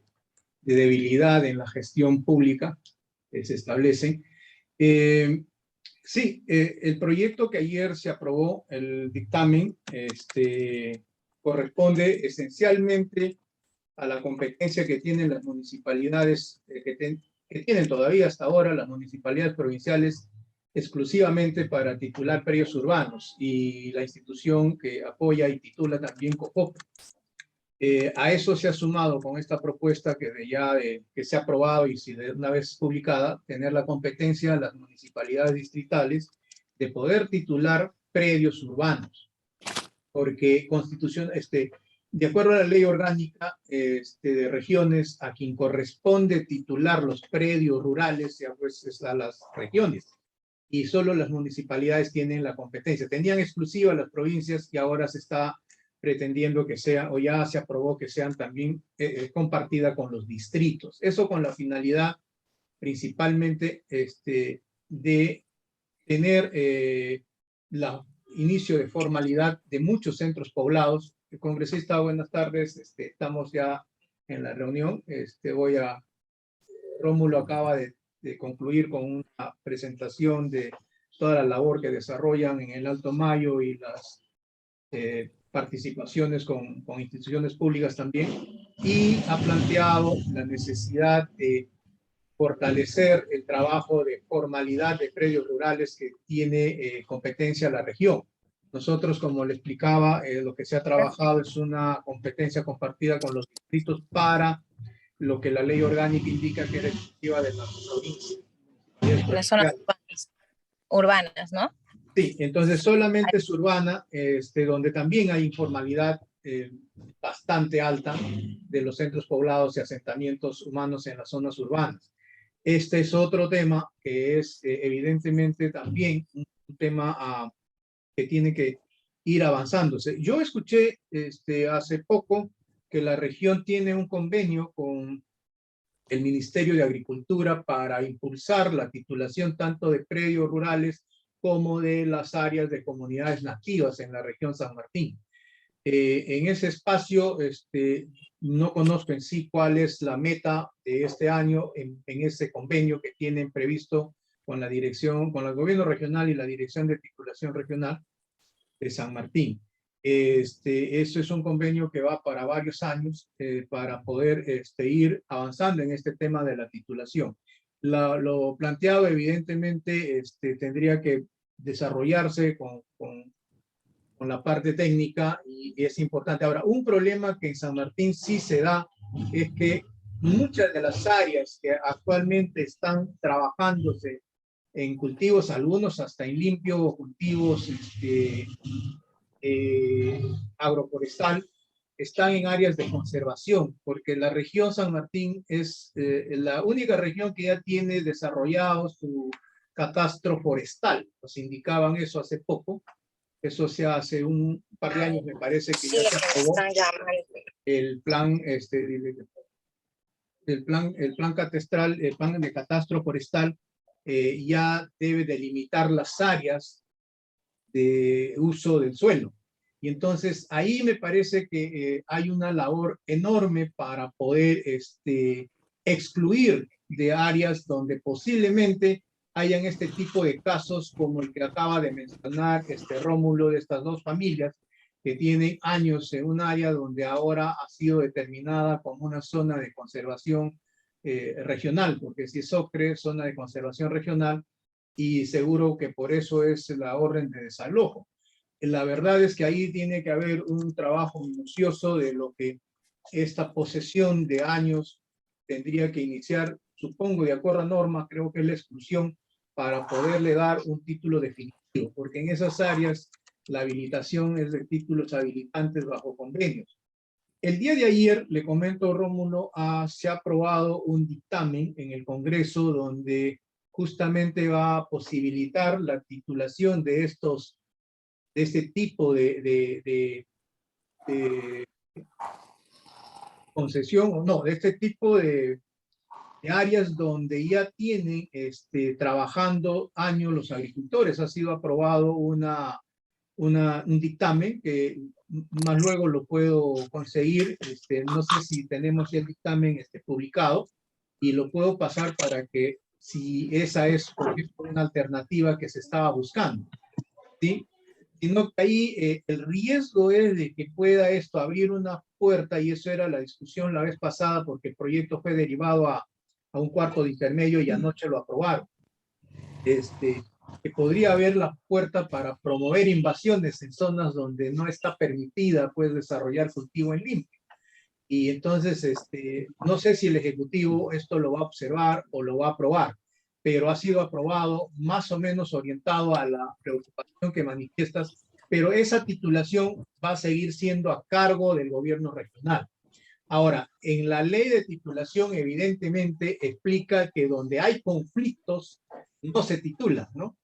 debilidad en la gestión pública que se establecen. Sí, el proyecto que ayer se aprobó, el dictamen, corresponde esencialmente a la competencia que tienen las municipalidades, que tienen todavía hasta ahora las municipalidades provinciales, exclusivamente para titular predios urbanos, y la institución que apoya y titula también COFOPRO. A eso se ha sumado con esta propuesta que se ha aprobado y si de una vez publicada, tener la competencia de las municipalidades distritales de poder titular predios urbanos, porque de acuerdo a la ley orgánica de regiones, a quien corresponde titular los predios rurales, ya pues es a las regiones, y solo las municipalidades tienen la competencia. Tenían exclusiva las provincias y ahora se está pretendiendo que sea, o ya se aprobó que sean también compartida con los distritos. Eso con la finalidad principalmente de tener el inicio de formalidad de muchos centros poblados. Congresista, buenas tardes. Estamos ya en la reunión. Rómulo acaba de concluir con una presentación de toda la labor que desarrollan en el Alto Mayo y las participaciones con instituciones públicas también, y ha planteado la necesidad de fortalecer el trabajo de formalidad de predios rurales que tiene competencia la región. Nosotros, como le explicaba, lo que se ha trabajado es una competencia compartida con los distritos para lo que la ley orgánica indica que era exclusiva de la provincia. Las zonas urbanas, ¿no? Sí, entonces solamente es urbana, donde también hay informalidad bastante alta de los centros poblados y asentamientos humanos en las zonas urbanas. Este es otro tema que es evidentemente también un tema que tiene que ir avanzándose. Yo escuché hace poco que la región tiene un convenio con el Ministerio de Agricultura para impulsar la titulación tanto de predios rurales como de las áreas de comunidades nativas en la región San Martín. En ese espacio, no conozco en sí cuál es la meta de este año en ese convenio que tienen previsto con la dirección, con el gobierno regional y la Dirección de Titulación Regional de San Martín. Eso es un convenio que va para varios años para poder ir avanzando en este tema de la titulación. Lo planteado evidentemente tendría que desarrollarse con la parte técnica y es importante. Ahora, un problema que en San Martín sí se da es que muchas de las áreas que actualmente están trabajándose en cultivos, algunos hasta en limpio cultivos agroforestal, están en áreas de conservación, porque la región San Martín es la única región que ya tiene desarrollado su catastro forestal. Nos indicaban eso hace poco. Eso se hace un par de años, me parece que ya se aprobó el plan, el plan catastral, el plan de catastro forestal ya debe delimitar las áreas de uso del suelo. Y entonces ahí me parece que hay una labor enorme para poder excluir de áreas donde posiblemente hayan este tipo de casos como el que acaba de mencionar Rómulo, de estas dos familias que tienen años en un área donde ahora ha sido determinada como una zona de conservación regional, porque si es Ocre, zona de conservación regional, y seguro que por eso es la orden de desalojo. La verdad es que ahí tiene que haber un trabajo minucioso de lo que esta posesión de años tendría que iniciar, supongo, de acuerdo a norma, creo que es la exclusión, para poderle dar un título definitivo, porque en esas áreas la habilitación es de títulos habilitantes bajo convenios. El día de ayer, le comento, Rómulo, se ha aprobado un dictamen en el Congreso donde justamente va a posibilitar la titulación de este tipo de concesión, o no, de este tipo de áreas donde ya tienen trabajando años los agricultores. Ha sido aprobado un dictamen que más luego lo puedo conseguir. No sé si tenemos el dictamen publicado y lo puedo pasar para que, si esa es, por ejemplo, una alternativa que se estaba buscando, ¿sí? Sino que ahí el riesgo es de que pueda esto abrir una puerta, y eso era la discusión la vez pasada, porque el proyecto fue derivado a un cuarto de intermedio y anoche lo aprobaron. Que podría haber la puerta para promover invasiones en zonas donde no está permitida pues desarrollar cultivo en limpio. Y entonces no sé si el Ejecutivo esto lo va a observar o lo va a aprobar, pero ha sido aprobado más o menos orientado a la preocupación que manifiestas, pero esa titulación va a seguir siendo a cargo del gobierno regional. Ahora, en la ley de titulación evidentemente explica que donde hay conflictos no se titula, ¿no?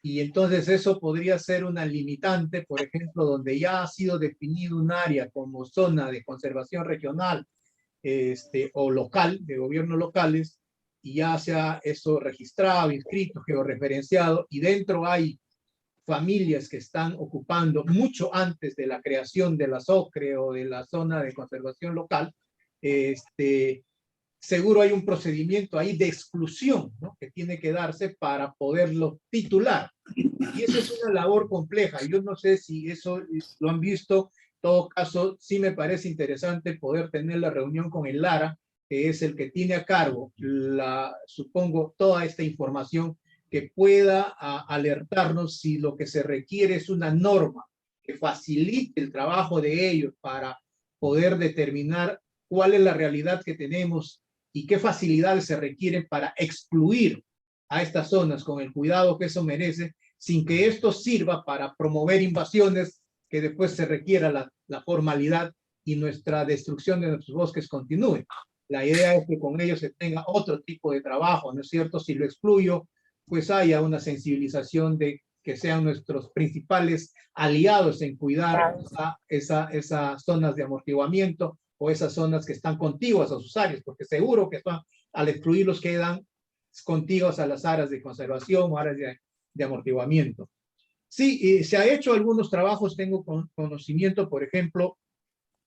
Y entonces eso podría ser una limitante, por ejemplo, donde ya ha sido definido un área como zona de conservación regional o local, de gobiernos locales, y ya sea eso registrado, inscrito, georreferenciado, y dentro hay familias que están ocupando mucho antes de la creación de la SOCRE o de la zona de conservación local, seguro hay un procedimiento ahí de exclusión, ¿no?, que tiene que darse para poderlo titular. Y eso es una labor compleja. Yo no sé si eso lo han visto. En todo caso, sí me parece interesante poder tener la reunión con el Lara, que es el que tiene a cargo, supongo, toda esta información, que pueda alertarnos si lo que se requiere es una norma que facilite el trabajo de ellos para poder determinar cuál es la realidad que tenemos y qué facilidades se requieren para excluir a estas zonas con el cuidado que eso merece, sin que esto sirva para promover invasiones que después se requiera la formalidad y nuestra destrucción de nuestros bosques continúe. La idea es que con ellos se tenga otro tipo de trabajo, ¿no es cierto? Si lo excluyo, pues haya una sensibilización de que sean nuestros principales aliados en cuidar esas zonas de amortiguamiento o esas zonas que están contiguas a sus áreas, porque seguro que al excluirlos quedan contiguas a las áreas de conservación o áreas de amortiguamiento. Sí, se ha hecho algunos trabajos, tengo conocimiento, por ejemplo,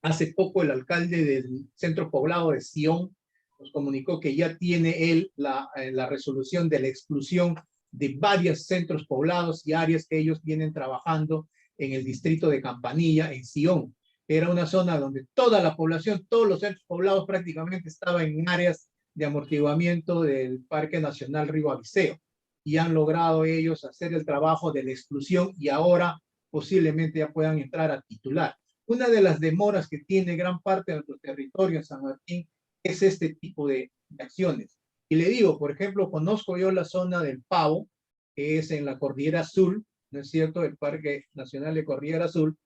hace poco el alcalde del centro poblado de Sion nos comunicó que ya tiene él la resolución de la exclusión de varios centros poblados y áreas que ellos vienen trabajando en el distrito de Campanilla, en Sion. Era una zona donde toda la población, todos los centros poblados prácticamente estaban en áreas de amortiguamiento del Parque Nacional Río Abiseo. Y han logrado ellos hacer el trabajo de la exclusión y ahora posiblemente ya puedan entrar a titular. Una de las demoras que tiene gran parte de nuestro territorio en San Martín es este tipo de acciones. Y le digo, por ejemplo, conozco yo la zona del Pavo, que es en la Cordillera Azul, ¿no es cierto?, el Parque Nacional de Cordillera Azul,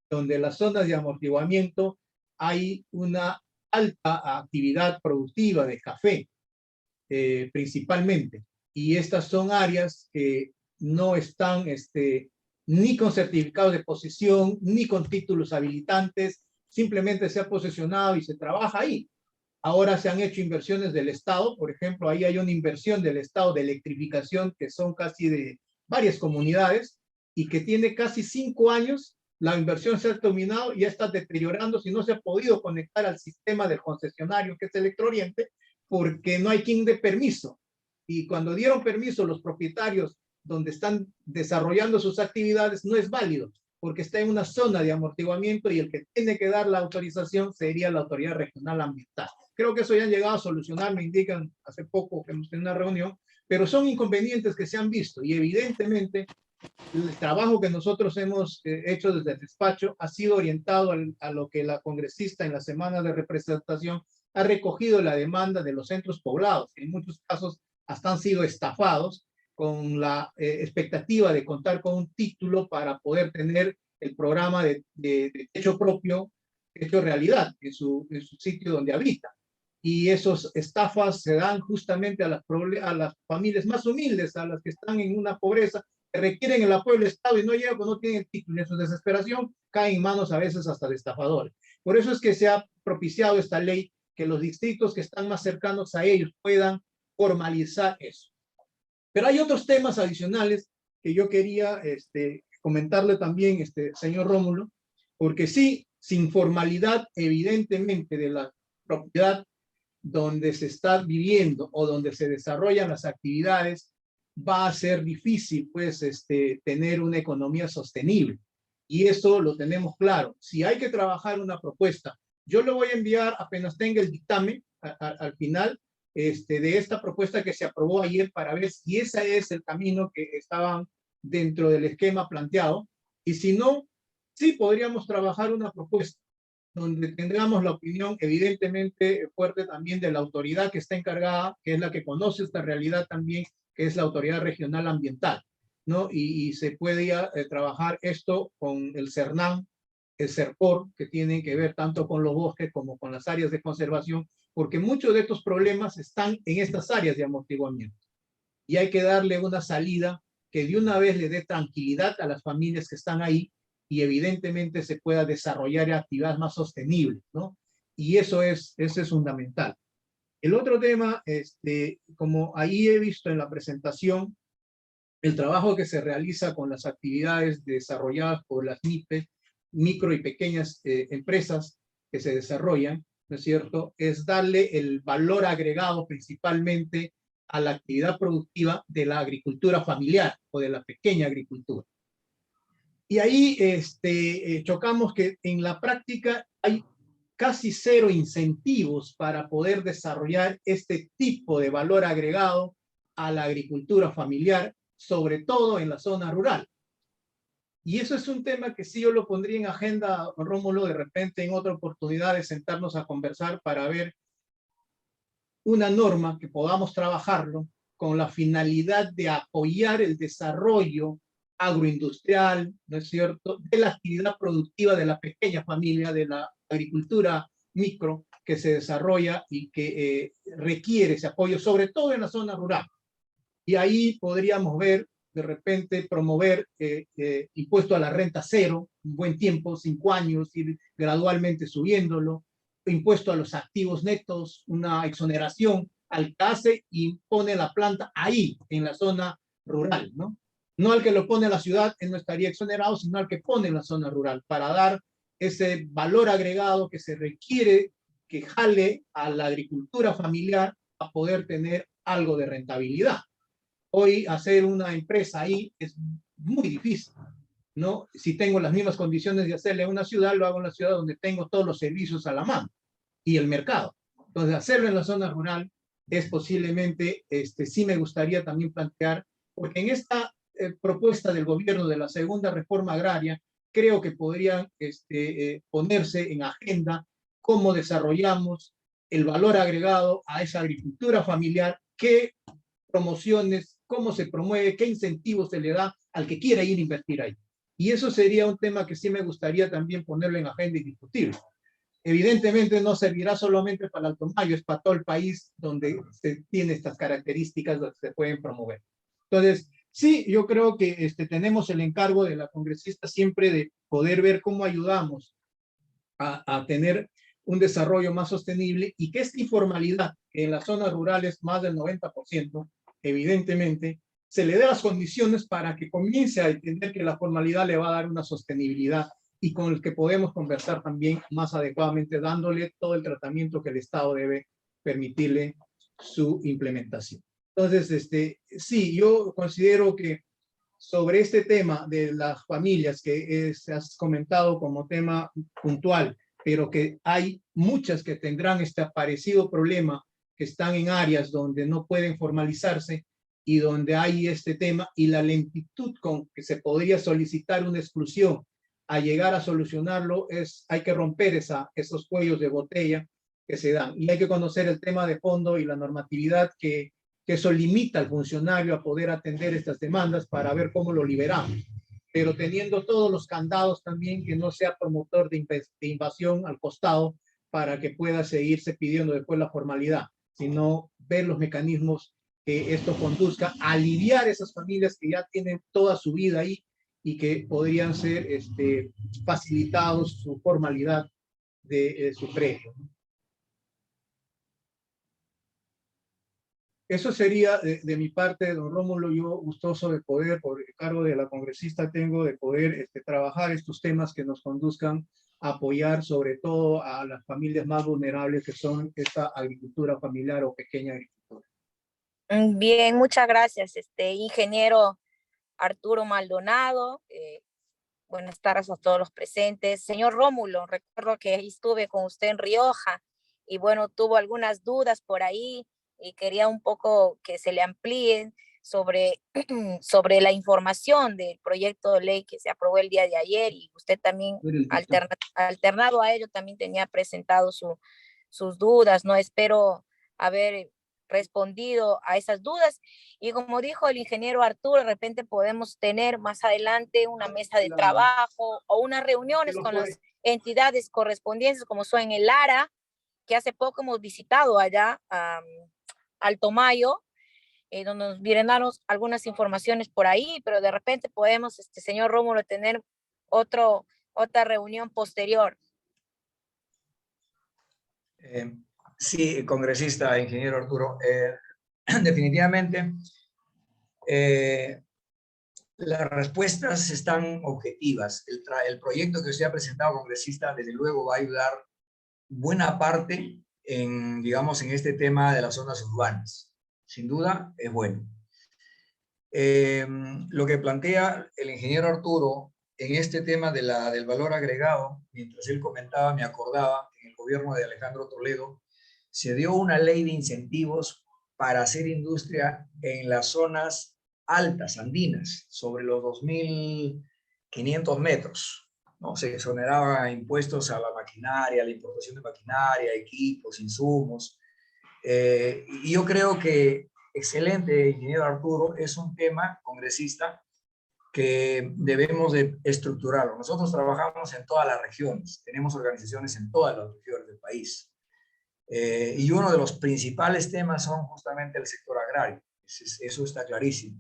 donde en las zonas de amortiguamiento hay una alta actividad productiva de café, principalmente. Y estas son áreas que no están ni con certificados de posesión, ni con títulos habilitantes, simplemente se ha posesionado y se trabaja ahí. Ahora se han hecho inversiones del Estado, por ejemplo, ahí hay una inversión del Estado de electrificación que son casi de varias comunidades y que tiene casi 5 años, la inversión se ha terminado y ya está deteriorando si no se ha podido conectar al sistema del concesionario que es Electrooriente porque no hay quien dé permiso. Y cuando dieron permiso los propietarios donde están desarrollando sus actividades no es válido porque está en una zona de amortiguamiento y el que tiene que dar la autorización sería la Autoridad Regional Ambiental. Creo que eso ya han llegado a solucionar, me indican hace poco que hemos tenido una reunión, pero son inconvenientes que se han visto y evidentemente el trabajo que nosotros hemos hecho desde el despacho ha sido orientado a lo que la congresista en la semana de representación ha recogido la demanda de los centros poblados, que en muchos casos hasta han sido estafados con la expectativa de contar con un título para poder tener el programa de techo propio hecho realidad en su sitio donde habita. Y esas estafas se dan justamente a las familias más humildes, a las que están en una pobreza, que requieren el apoyo del Estado y no llegan porque no tienen el título. Y en su desesperación caen en manos a veces hasta de estafadores. Por eso es que se ha propiciado esta ley, que los distritos que están más cercanos a ellos puedan formalizar eso. Pero hay otros temas adicionales que yo quería comentarle también, señor Rómulo, porque sí, sin formalidad evidentemente de la propiedad donde se está viviendo o donde se desarrollan las actividades, va a ser difícil, pues, tener una economía sostenible. Y eso lo tenemos claro. Si hay que trabajar una propuesta, yo le voy a enviar apenas tenga el dictamen al final de esta propuesta que se aprobó ayer para ver si ese es el camino que estaban dentro del esquema planteado. Y si no, sí podríamos trabajar una propuesta donde tendríamos la opinión evidentemente fuerte también de la autoridad que está encargada, que es la que conoce esta realidad también, que es la Autoridad Regional Ambiental, ¿no? Y se puede trabajar esto con el CERNAM, el CERPOR, que tienen que ver tanto con los bosques como con las áreas de conservación, porque muchos de estos problemas están en estas áreas de amortiguamiento. Y hay que darle una salida que de una vez le dé tranquilidad a las familias que están ahí y evidentemente se pueda desarrollar actividades más sostenibles, ¿no? Y eso es fundamental. El otro tema, como ahí he visto en la presentación, el trabajo que se realiza con las actividades desarrolladas por las MIPE, micro y pequeñas empresas que se desarrollan, ¿no es cierto?, es darle el valor agregado principalmente a la actividad productiva de la agricultura familiar o de la pequeña agricultura. Y ahí chocamos que en la práctica hay casi cero incentivos para poder desarrollar este tipo de valor agregado a la agricultura familiar, sobre todo en la zona rural. Y eso es un tema que sí yo lo pondría en agenda, Rómulo, de repente en otra oportunidad de sentarnos a conversar para ver una norma que podamos trabajarlo con la finalidad de apoyar el desarrollo agroindustrial, ¿no es cierto?, de la actividad productiva de la pequeña familia, de la agricultura micro que se desarrolla y que requiere ese apoyo, sobre todo en la zona rural. Y ahí podríamos ver, de repente, promover impuesto a la renta cero, un buen tiempo, 5 años, ir gradualmente subiéndolo, impuesto a los activos netos, una exoneración al que hace y pone la planta ahí, en la zona rural, ¿no? No al que lo pone en la ciudad, él no estaría exonerado, sino al que pone en la zona rural, para dar ese valor agregado que se requiere que jale a la agricultura familiar a poder tener algo de rentabilidad. Hoy hacer una empresa ahí es muy difícil. ¿no? Si tengo las mismas condiciones de hacerlo en una ciudad, lo hago en la ciudad donde tengo todos los servicios a la mano y el mercado. Entonces, hacerlo en la zona rural es posiblemente, sí me gustaría también plantear, porque en esta propuesta del gobierno de la segunda reforma agraria, creo que podrían ponerse en agenda cómo desarrollamos el valor agregado a esa agricultura familiar, qué promociones, cómo se promueve, qué incentivos se le da al que quiera ir a invertir ahí. Y eso sería un tema que sí me gustaría también ponerlo en agenda y discutirlo. Evidentemente no servirá solamente para el Alto Mayo, es para todo el país donde se tiene estas características donde se pueden promover. Entonces, sí, yo creo que tenemos el encargo de la congresista siempre de poder ver cómo ayudamos a tener un desarrollo más sostenible y que esta informalidad, que en las zonas rurales más del 90%, evidentemente, se le dé las condiciones para que comience a entender que la formalidad le va a dar una sostenibilidad y con el que podemos conversar también más adecuadamente, dándole todo el tratamiento que el Estado debe permitirle su implementación. Entonces, sí, yo considero que sobre este tema de las familias que se has comentado como tema puntual, pero que hay muchas que tendrán este parecido problema, que están en áreas donde no pueden formalizarse y donde hay este tema y la lentitud con que se podría solicitar una exclusión a llegar a solucionarlo, hay que romper esos cuellos de botella que se dan. Y hay que conocer el tema de fondo y la normatividad que eso limita al funcionario a poder atender estas demandas para ver cómo lo liberamos. Pero teniendo todos los candados también, que no sea promotor de invasión al costado para que pueda seguirse pidiendo después la formalidad, sino ver los mecanismos que esto conduzca a aliviar esas familias que ya tienen toda su vida ahí y que podrían ser facilitados su formalidad de su predio. Eso sería de mi parte, don Rómulo. Yo gustoso de poder, por el cargo de la congresista tengo, de poder trabajar estos temas que nos conduzcan a apoyar sobre todo a las familias más vulnerables que son esta agricultura familiar o pequeña agricultura. Bien, muchas gracias, ingeniero Arturo Maldonado. Buenas tardes a todos los presentes. Señor Rómulo, recuerdo que estuve con usted en Rioja y bueno, tuvo algunas dudas por ahí y quería un poco que se le amplíen sobre la información del proyecto de ley que se aprobó el día de ayer, y usted también, alternado a ello, también tenía presentado sus dudas, ¿no? Espero haber respondido a esas dudas. Y como dijo el ingeniero Arturo, de repente podemos tener más adelante una mesa de trabajo o unas reuniones con las entidades correspondientes, como son el ARA, que hace poco hemos visitado allá Alto Mayo, donde nos brindaron algunas informaciones por ahí, pero de repente podemos, señor Rómulo, tener otra reunión posterior. Sí, congresista, ingeniero Arturo, definitivamente las respuestas están objetivas. El proyecto que usted ha presentado, congresista, desde luego va a ayudar buena parte en, digamos, en este tema de las zonas urbanas. Sin duda, es bueno. Lo que plantea el ingeniero Arturo en este tema del valor agregado, mientras él comentaba, me acordaba, en el gobierno de Alejandro Toledo, se dio una ley de incentivos para hacer industria en las zonas altas, andinas, sobre los 2.500 metros. ¿No? Se exoneraba impuestos a la maquinaria, a la importación de maquinaria, equipos, insumos. Y yo creo que, excelente, ingeniero Arturo, es un tema, congresista, que debemos de estructurarlo. Nosotros trabajamos en todas las regiones, tenemos organizaciones en todas las regiones del país. Y uno de los principales temas son justamente el sector agrario. Eso está clarísimo.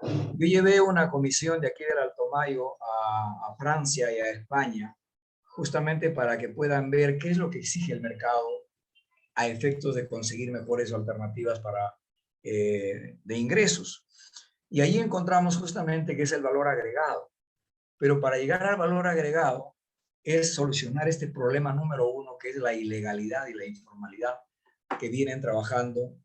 Yo llevé una comisión de aquí del Alto Mayo a Francia y a España, justamente para que puedan ver qué es lo que exige el mercado a efectos de conseguir mejores alternativas de ingresos. Y ahí encontramos justamente que es el valor agregado. Pero para llegar al valor agregado es solucionar este problema número uno, que es la ilegalidad y la informalidad que vienen trabajando.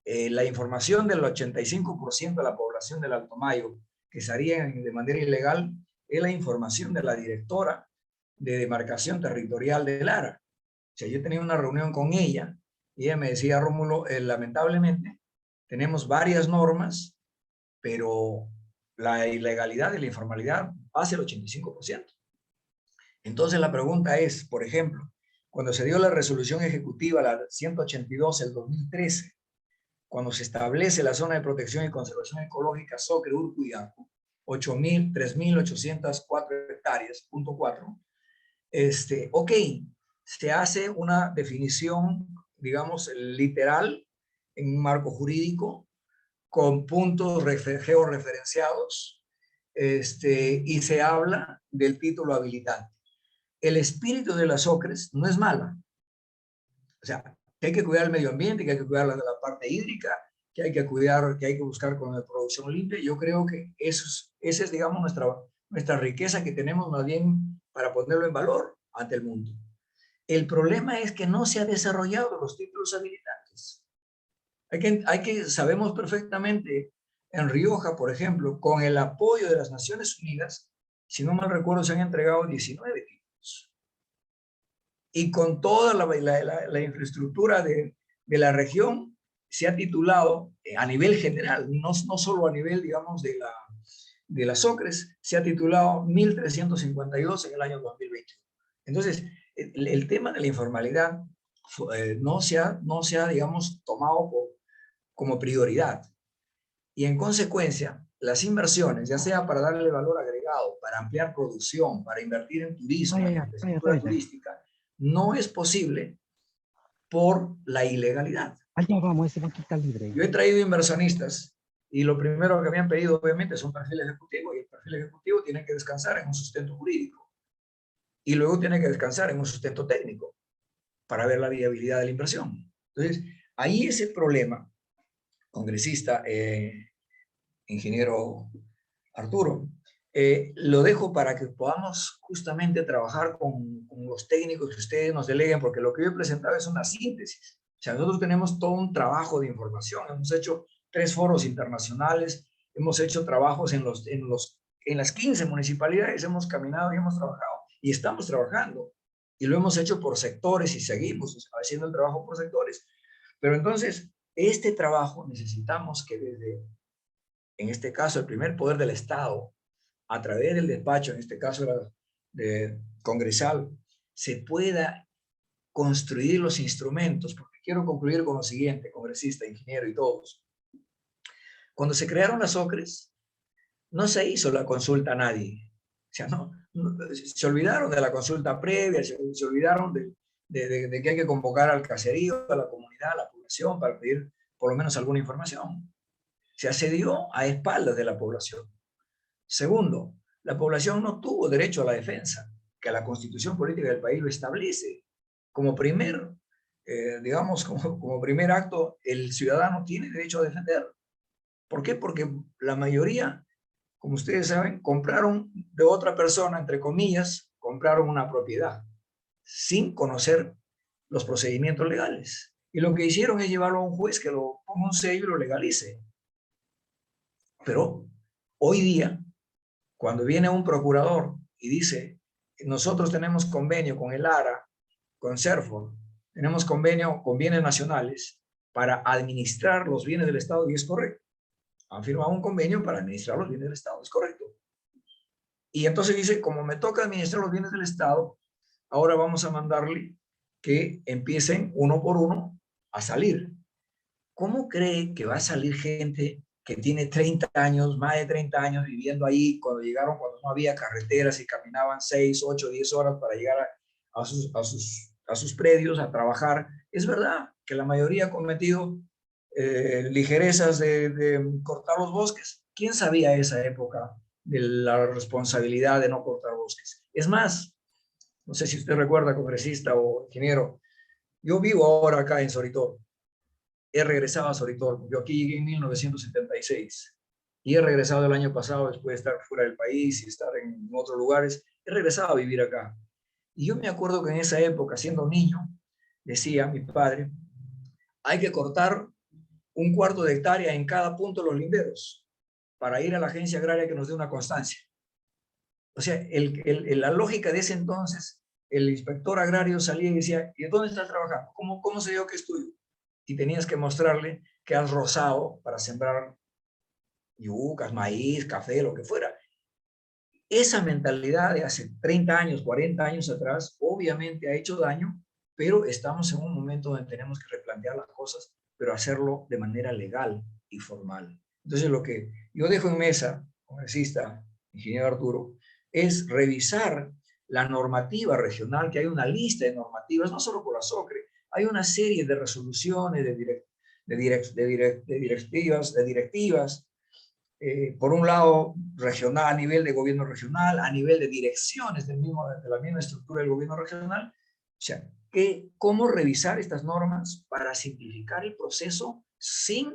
La información del 85% de la población del Alto Mayo que salían de manera ilegal es la información de la directora de demarcación territorial de Lara. O sea, yo tenía una reunión con ella y ella me decía, Rómulo, lamentablemente tenemos varias normas, pero la ilegalidad y la informalidad pasa el 85%. Entonces la pregunta es, por ejemplo, cuando se dio la resolución ejecutiva, la 182 del 2013, cuando se establece la zona de protección y conservación ecológica Socre, Urcu y Acu, 3.804 hectáreas, punto 4, ok, se hace una definición, digamos, literal, en un marco jurídico, con puntos georreferenciados, y se habla del título habilitante. El espíritu de las OCRES no es mala. O sea, que hay que cuidar el medio ambiente, que hay que cuidar la parte hídrica, que hay que cuidar, que hay que buscar con la producción limpia. Yo creo que esa es, digamos, nuestra riqueza que tenemos más bien para ponerlo en valor ante el mundo. El problema es que no se han desarrollado los títulos habilitantes. Sabemos perfectamente, en Rioja, por ejemplo, con el apoyo de las Naciones Unidas, si no mal recuerdo, se han entregado 19 títulos. Y con toda la infraestructura de la región, se ha titulado a nivel general, no solo a nivel, digamos, de las OCRES, se ha titulado 1.352 en el año 2021. Entonces, el tema de la informalidad no se ha, digamos, tomado como prioridad. Y en consecuencia, las inversiones, ya sea para darle valor agregado, para ampliar producción, para invertir en turismo, en infraestructura turística, no es posible por la ilegalidad. Allá vamos, ese banquita libre. Yo he traído inversionistas y lo primero que me han pedido, obviamente, es un perfil ejecutivo, y el perfil ejecutivo tiene que descansar en un sustento jurídico y luego tiene que descansar en un sustento técnico para ver la viabilidad de la inversión. Entonces, ahí es el problema, congresista, ingeniero Arturo. Lo dejo para que podamos justamente trabajar con los técnicos que ustedes nos deleguen, porque lo que yo he presentado es una síntesis. O sea, nosotros tenemos todo un trabajo de información. Hemos hecho 3 foros internacionales, hemos hecho trabajos en las 15 municipalidades, hemos caminado y hemos trabajado, y estamos trabajando. Y lo hemos hecho por sectores y seguimos haciendo el trabajo por sectores. Pero entonces, este trabajo necesitamos que desde, en este caso, el primer poder del Estado, a través del despacho, en este caso de congresal, se pueda construir los instrumentos, porque quiero concluir con lo siguiente, congresista, ingeniero y todos. Cuando se crearon las OCRES, no se hizo la consulta a nadie. O sea, se olvidaron de la consulta previa, se olvidaron de que hay que convocar al caserío, a la comunidad, a la población, para pedir por lo menos alguna información. O sea, se dio a espaldas de la población. Segundo, la población no tuvo derecho a la defensa, que la Constitución Política del país lo establece. Como primer, digamos, como primer acto, el ciudadano tiene derecho a defender. ¿Por qué? Porque la mayoría, como ustedes saben, compraron de otra persona, entre comillas, compraron una propiedad, sin conocer los procedimientos legales. Y lo que hicieron es llevarlo a un juez que lo ponga un sello y lo legalice. Pero hoy día, cuando viene un procurador y dice, nosotros tenemos convenio con el ARA, con CERFOR, tenemos convenio con bienes nacionales para administrar los bienes del Estado, y es correcto. Han firmado un convenio para administrar los bienes del Estado, es correcto. Y entonces dice, como me toca administrar los bienes del Estado, ahora vamos a mandarle que empiecen uno por uno a salir. ¿Cómo cree que va a salir gente que tiene 30 años, más de 30 años viviendo ahí, cuando llegaron, cuando no había carreteras y caminaban 6, 8, 10 horas para llegar a sus predios a trabajar? Es verdad que la mayoría ha cometido ligerezas de cortar los bosques. ¿Quién sabía esa época de la responsabilidad de no cortar bosques? Es más, no sé si usted recuerda, congresista o ingeniero, yo vivo ahora acá en Soritor. He regresado a Soritor. Yo aquí llegué en 1976 y he regresado el año pasado después de estar fuera del país y estar en otros lugares. He regresado a vivir acá. Y yo me acuerdo que en esa época, siendo niño, decía mi padre, hay que cortar 1/4 de hectárea en cada punto de los linderos para ir a la agencia agraria que nos dé una constancia. O sea, la lógica de ese entonces, el inspector agrario salía y decía, ¿y dónde estás trabajando? ¿Cómo se dio que es tuyo? Y tenías que mostrarle que has rozado para sembrar yucas, maíz, café, lo que fuera. Esa mentalidad de hace 30 años, 40 años atrás, obviamente ha hecho daño, pero estamos en un momento donde tenemos que replantear las cosas, pero hacerlo de manera legal y formal. Entonces, lo que yo dejo en mesa, congresista, ingeniero Arturo, es revisar la normativa regional, que hay una lista de normativas, no solo por la SOCRE, hay una serie de resoluciones, de directivas, por un lado, regional, a nivel de gobierno regional, a nivel de direcciones de la misma estructura del gobierno regional. O sea, cómo revisar estas normas para simplificar el proceso sin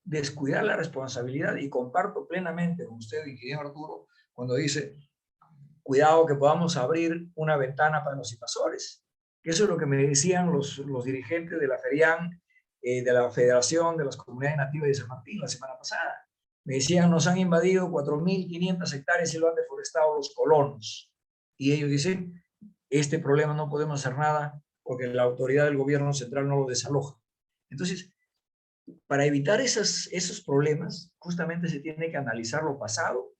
descuidar la responsabilidad. Y comparto plenamente con usted, ingeniero Arturo, cuando dice, cuidado que podamos abrir una ventana para los invasores. Que eso es lo que me decían los dirigentes de la FERIAN, de la Federación de las Comunidades Nativas de San Martín, la semana pasada. Me decían, nos han invadido 4.500 hectáreas y lo han deforestado los colonos. Y ellos dicen, este problema no podemos hacer nada porque la autoridad del gobierno central no lo desaloja. Entonces, para evitar esos problemas, justamente se tiene que analizar lo pasado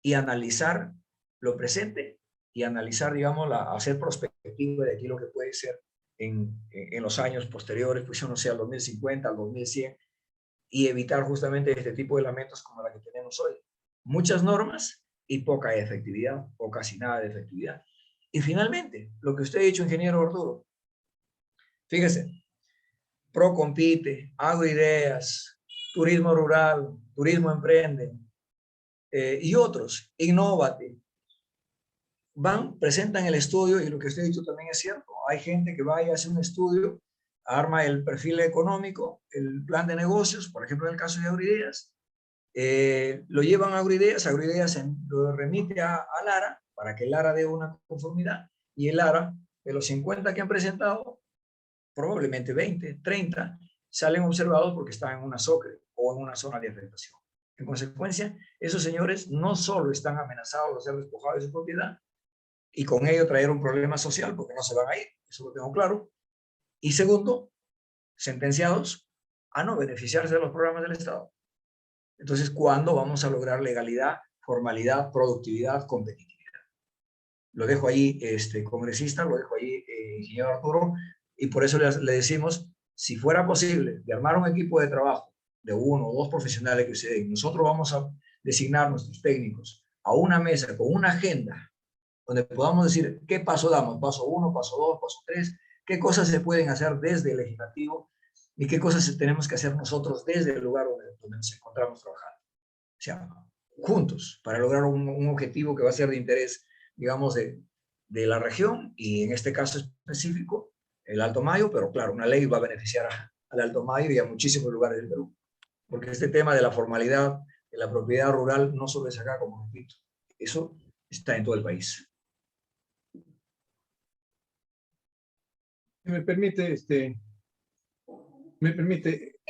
y analizar lo presente y analizar, digamos, hacer perspectiva de aquí lo que puede ser en los años posteriores, pues yo no sé, al 2050, al 2100, y evitar justamente este tipo de lamentos como la que tenemos hoy. Muchas normas y poca efectividad, o casi nada de efectividad. Y finalmente, lo que usted ha dicho, ingeniero Arturo, fíjese, PRO compite, Hago Ideas, Turismo Rural, Turismo Emprende, y otros, Innovate, presentan el estudio, y lo que usted ha dicho también es cierto, hay gente que va y hace un estudio, arma el perfil económico, el plan de negocios, por ejemplo en el caso de Agroideas, lo llevan a Agroideas lo remite a Lara, para que Lara dé una conformidad, y el Lara, de los 50 que han presentado, probablemente 20, 30, salen observados porque están en una SOCRE o en una zona de afectación. En consecuencia, esos señores no solo están amenazados de ser despojados de su propiedad, y con ello traer un problema social, porque no se van a ir, eso lo tengo claro, y segundo, sentenciados a no beneficiarse de los programas del Estado. Entonces, ¿cuándo vamos a lograr legalidad, formalidad, productividad, competitividad? Lo dejo ahí, congresista, lo dejo ahí, ingeniero Arturo, y por eso le decimos, si fuera posible, de armar un equipo de trabajo de 1 o 2 profesionales que ustedes, nosotros vamos a designar nuestros técnicos a una mesa con una agenda, donde podamos decir qué paso damos, paso 1, paso 2, paso 3, qué cosas se pueden hacer desde el legislativo y qué cosas tenemos que hacer nosotros desde el lugar donde nos encontramos trabajando. O sea, juntos, para lograr un objetivo que va a ser de interés, digamos, de la región y en este caso específico, el Alto Mayo, pero claro, una ley va a beneficiar al Alto Mayo y a muchísimos lugares del Perú. Porque este tema de la formalidad, de la propiedad rural, no solo es acá, como repito, eso está en todo el país. Me permite,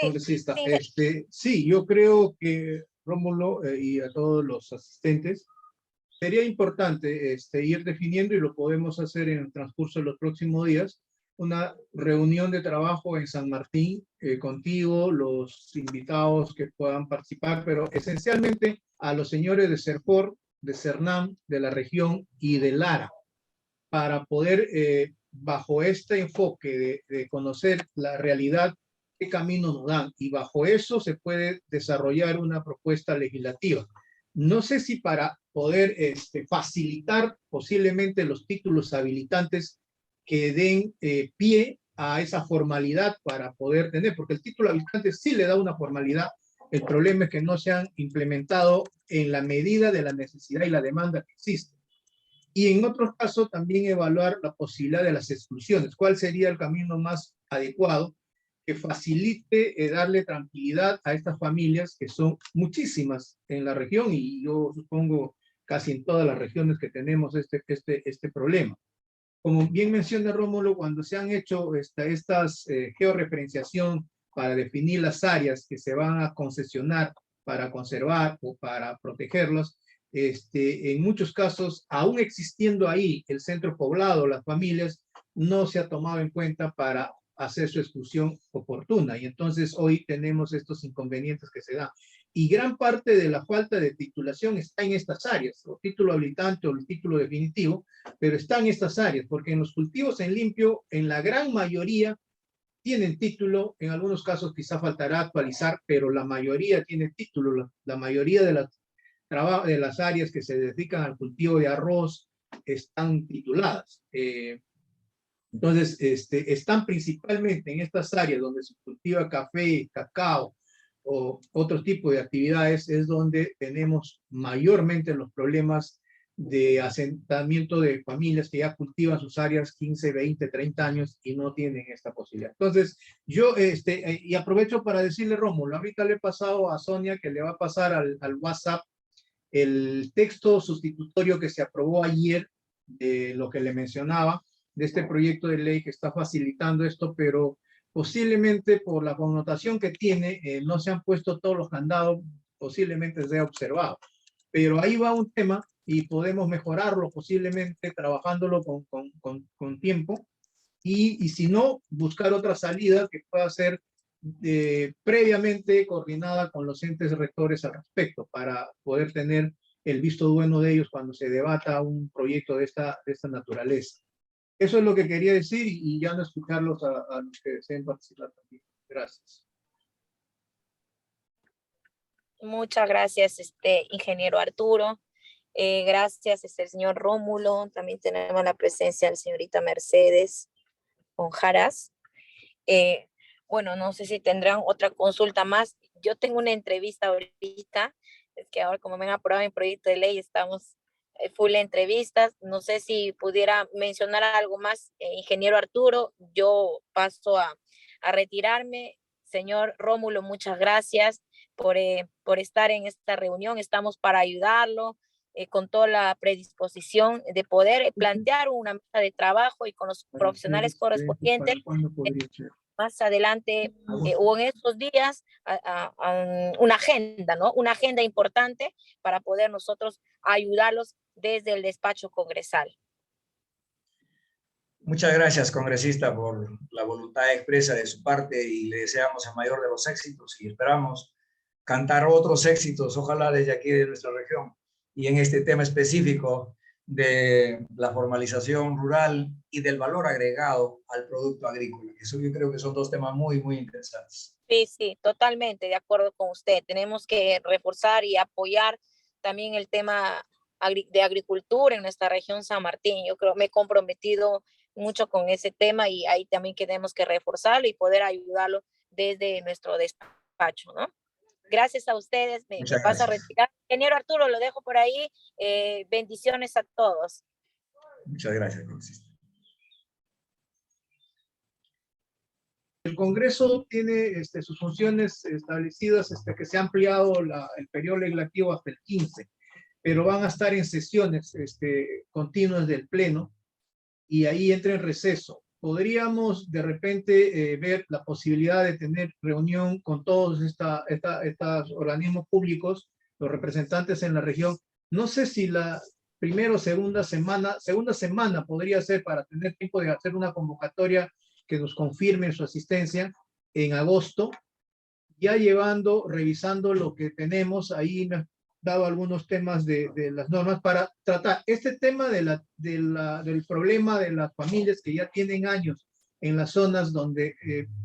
congresista. Sí. Sí, yo creo que Rómulo y a todos los asistentes, sería importante ir definiendo, y lo podemos hacer en el transcurso de los próximos días, una reunión de trabajo en San Martín, contigo, los invitados que puedan participar, pero esencialmente a los señores de CERFOR, de CERNAM, de la región y de Lara, para poder, bajo este enfoque de conocer la realidad, qué camino nos dan, y bajo eso se puede desarrollar una propuesta legislativa. No sé si para poder facilitar posiblemente los títulos habilitantes que den pie a esa formalidad para poder tener, porque el título habilitante sí le da una formalidad. El problema es que no se han implementado en la medida de la necesidad y la demanda que existe. Y en otros casos también evaluar la posibilidad de las exclusiones. ¿Cuál sería el camino más adecuado que facilite darle tranquilidad a estas familias, que son muchísimas en la región, y yo supongo casi en todas las regiones que tenemos este problema? Como bien menciona Rómulo, cuando se han hecho estas georreferenciación para definir las áreas que se van a concesionar para conservar o para protegerlos, en muchos casos, aún existiendo ahí el centro poblado, las familias, no se ha tomado en cuenta para hacer su exclusión oportuna. Y entonces hoy tenemos estos inconvenientes que se dan. Y gran parte de la falta de titulación está en estas áreas, o título habilitante o el título definitivo, pero está en estas áreas, porque en los cultivos en limpio, en la gran mayoría, tienen título, en algunos casos quizá faltará actualizar, pero la mayoría tiene título, la mayoría de las áreas que se dedican al cultivo de arroz están tituladas. Entonces, están principalmente en estas áreas donde se cultiva café, cacao o otro tipo de actividades, es donde tenemos mayormente los problemas de asentamiento de familias que ya cultivan sus áreas 15, 20, 30 años y no tienen esta posibilidad. Entonces, yo, y aprovecho para decirle, Rómulo, ahorita le he pasado a Sonia que le va a pasar al WhatsApp el texto sustitutorio que se aprobó ayer, lo que le mencionaba, de este proyecto de ley que está facilitando esto, pero posiblemente por la connotación que tiene, no se han puesto todos los candados, posiblemente se ha observado. Pero ahí va un tema y podemos mejorarlo posiblemente trabajándolo con tiempo y si no, buscar otra salida que pueda ser previamente coordinada con los entes rectores al respecto para poder tener el visto bueno de ellos cuando se debata un proyecto de esta naturaleza. Eso es lo que quería decir y ya no escucharlos a los que deseen participar también. Gracias. Muchas gracias, ingeniero Arturo. Gracias, el señor Rómulo. También tenemos la presencia de la señorita Mercedes Onjaras. Bueno, no sé si tendrán otra consulta más. Yo tengo una entrevista ahorita. Es que ahora como me han aprobado mi proyecto de ley, estamos full entrevistas. No sé si pudiera mencionar algo más, ingeniero Arturo. Yo paso a retirarme. Señor Rómulo, muchas gracias por estar en esta reunión. Estamos para ayudarlo con toda la predisposición de poder plantear una mesa de trabajo y con los profesionales correspondientes. Más adelante o en estos días una agenda, ¿no? Una agenda importante para poder nosotros ayudarlos desde el despacho congresal. Muchas gracias, congresista, por la voluntad expresa de su parte y le deseamos el mayor de los éxitos y esperamos cantar otros éxitos, ojalá desde aquí de nuestra región. Y en este tema específico de la formalización rural y del valor agregado al producto agrícola. Eso yo creo que son dos temas muy, muy interesantes. Sí, sí, totalmente de acuerdo con usted. Tenemos que reforzar y apoyar también el tema de agricultura en nuestra región San Martín. Yo creo me he comprometido mucho con ese tema y ahí también tenemos que reforzarlo y poder ayudarlo desde nuestro despacho, ¿no? Gracias a ustedes, me paso a retirar. Ingeniero Arturo, lo dejo por ahí. Bendiciones a todos. Muchas gracias, congresista. El Congreso tiene sus funciones establecidas, que se ha ampliado el periodo legislativo hasta el 15, pero van a estar en sesiones continuas del Pleno y ahí entra en receso. Podríamos de repente ver la posibilidad de tener reunión con todos estos organismos públicos, los representantes en la región. No sé si la primera o segunda semana podría ser para tener tiempo de hacer una convocatoria que nos confirme su asistencia en agosto, ya revisando lo que tenemos. Ahí me ha dado algunos temas de las normas para tratar este tema del problema de las familias que ya tienen años en las zonas donde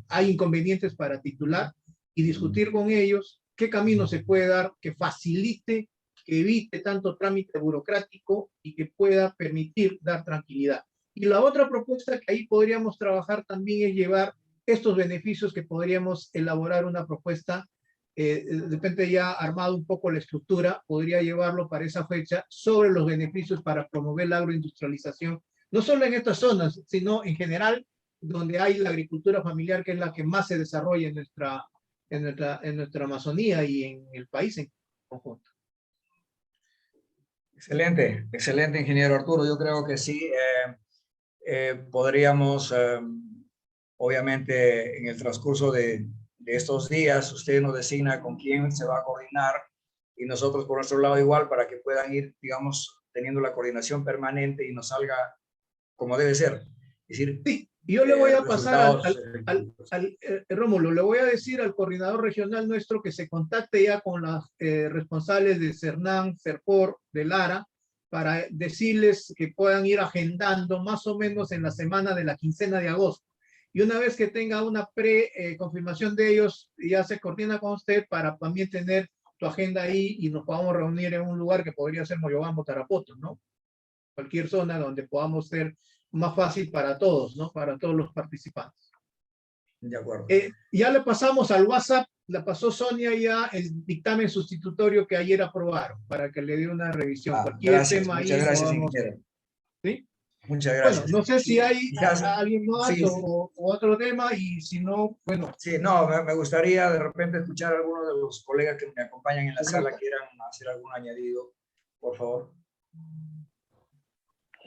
hay inconvenientes para titular y discutir con ellos qué camino se puede dar que facilite, que evite tanto trámite burocrático y que pueda permitir dar tranquilidad. Y la otra propuesta que ahí podríamos trabajar también es llevar estos beneficios que podríamos elaborar una propuesta, de repente ya armado un poco la estructura, podría llevarlo para esa fecha sobre los beneficios para promover la agroindustrialización, no solo en estas zonas, sino en general, donde hay la agricultura familiar, que es la que más se desarrolla en nuestra Amazonía y en el país en conjunto. Excelente, excelente, ingeniero Arturo. Yo creo que sí. Podríamos, obviamente, en el transcurso de estos días, usted nos designa con quién se va a coordinar y nosotros por nuestro lado igual, para que puedan ir, digamos, teniendo la coordinación permanente y nos salga como debe ser. Es decir, Sí, y yo le voy a pasar resultados Rómulo, le voy a decir al coordinador regional nuestro que se contacte ya con las responsables de Cernán, Cerpor, de Lara, para decirles que puedan ir agendando más o menos en la semana de la quincena de agosto. Y una vez que tenga una confirmación de ellos, ya se coordina con usted para también tener tu agenda ahí y nos podamos reunir en un lugar que podría ser Moyobamba, Tarapoto, ¿no? Cualquier zona donde podamos ser más fácil para todos, ¿no? Para todos los participantes. De acuerdo. Ya le pasamos al WhatsApp, le pasó Sonia ya el dictamen sustitutorio que ayer aprobaron, para que le dé una revisión. Cualquier Gracias, tema muchas ahí gracias, podamos, ingeniero. ¿sí? Muchas gracias. Bueno, no sé si hay alguien más sí, o otro tema, y si no, bueno. Sí, no, me gustaría de repente escuchar a algunos de los colegas que me acompañan en la sala quieran hacer algún añadido, por favor.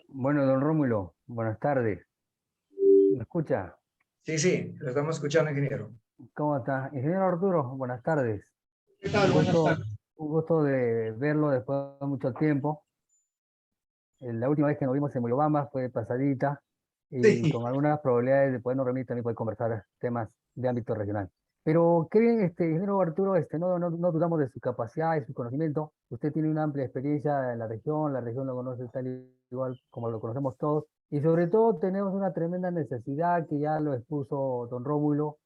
Bueno, don Rómulo, buenas tardes. ¿Me escucha? Sí, lo estamos escuchando, ingeniero. ¿Cómo está? Ingeniero Arturo, buenas tardes. ¿Qué tal? Buenas tardes. Un gusto de verlo después de mucho tiempo. La última vez que nos vimos en Moyobamba fue pasadita, y Sí. con algunas probabilidades de podernos reunir también poder conversar temas de ámbito regional. Pero qué bien, ingeniero Arturo, no dudamos de su capacidad y su conocimiento. Usted tiene una amplia experiencia en la región lo conoce tal igual como lo conocemos todos, y sobre todo tenemos una tremenda necesidad que ya lo expuso don Rómulo,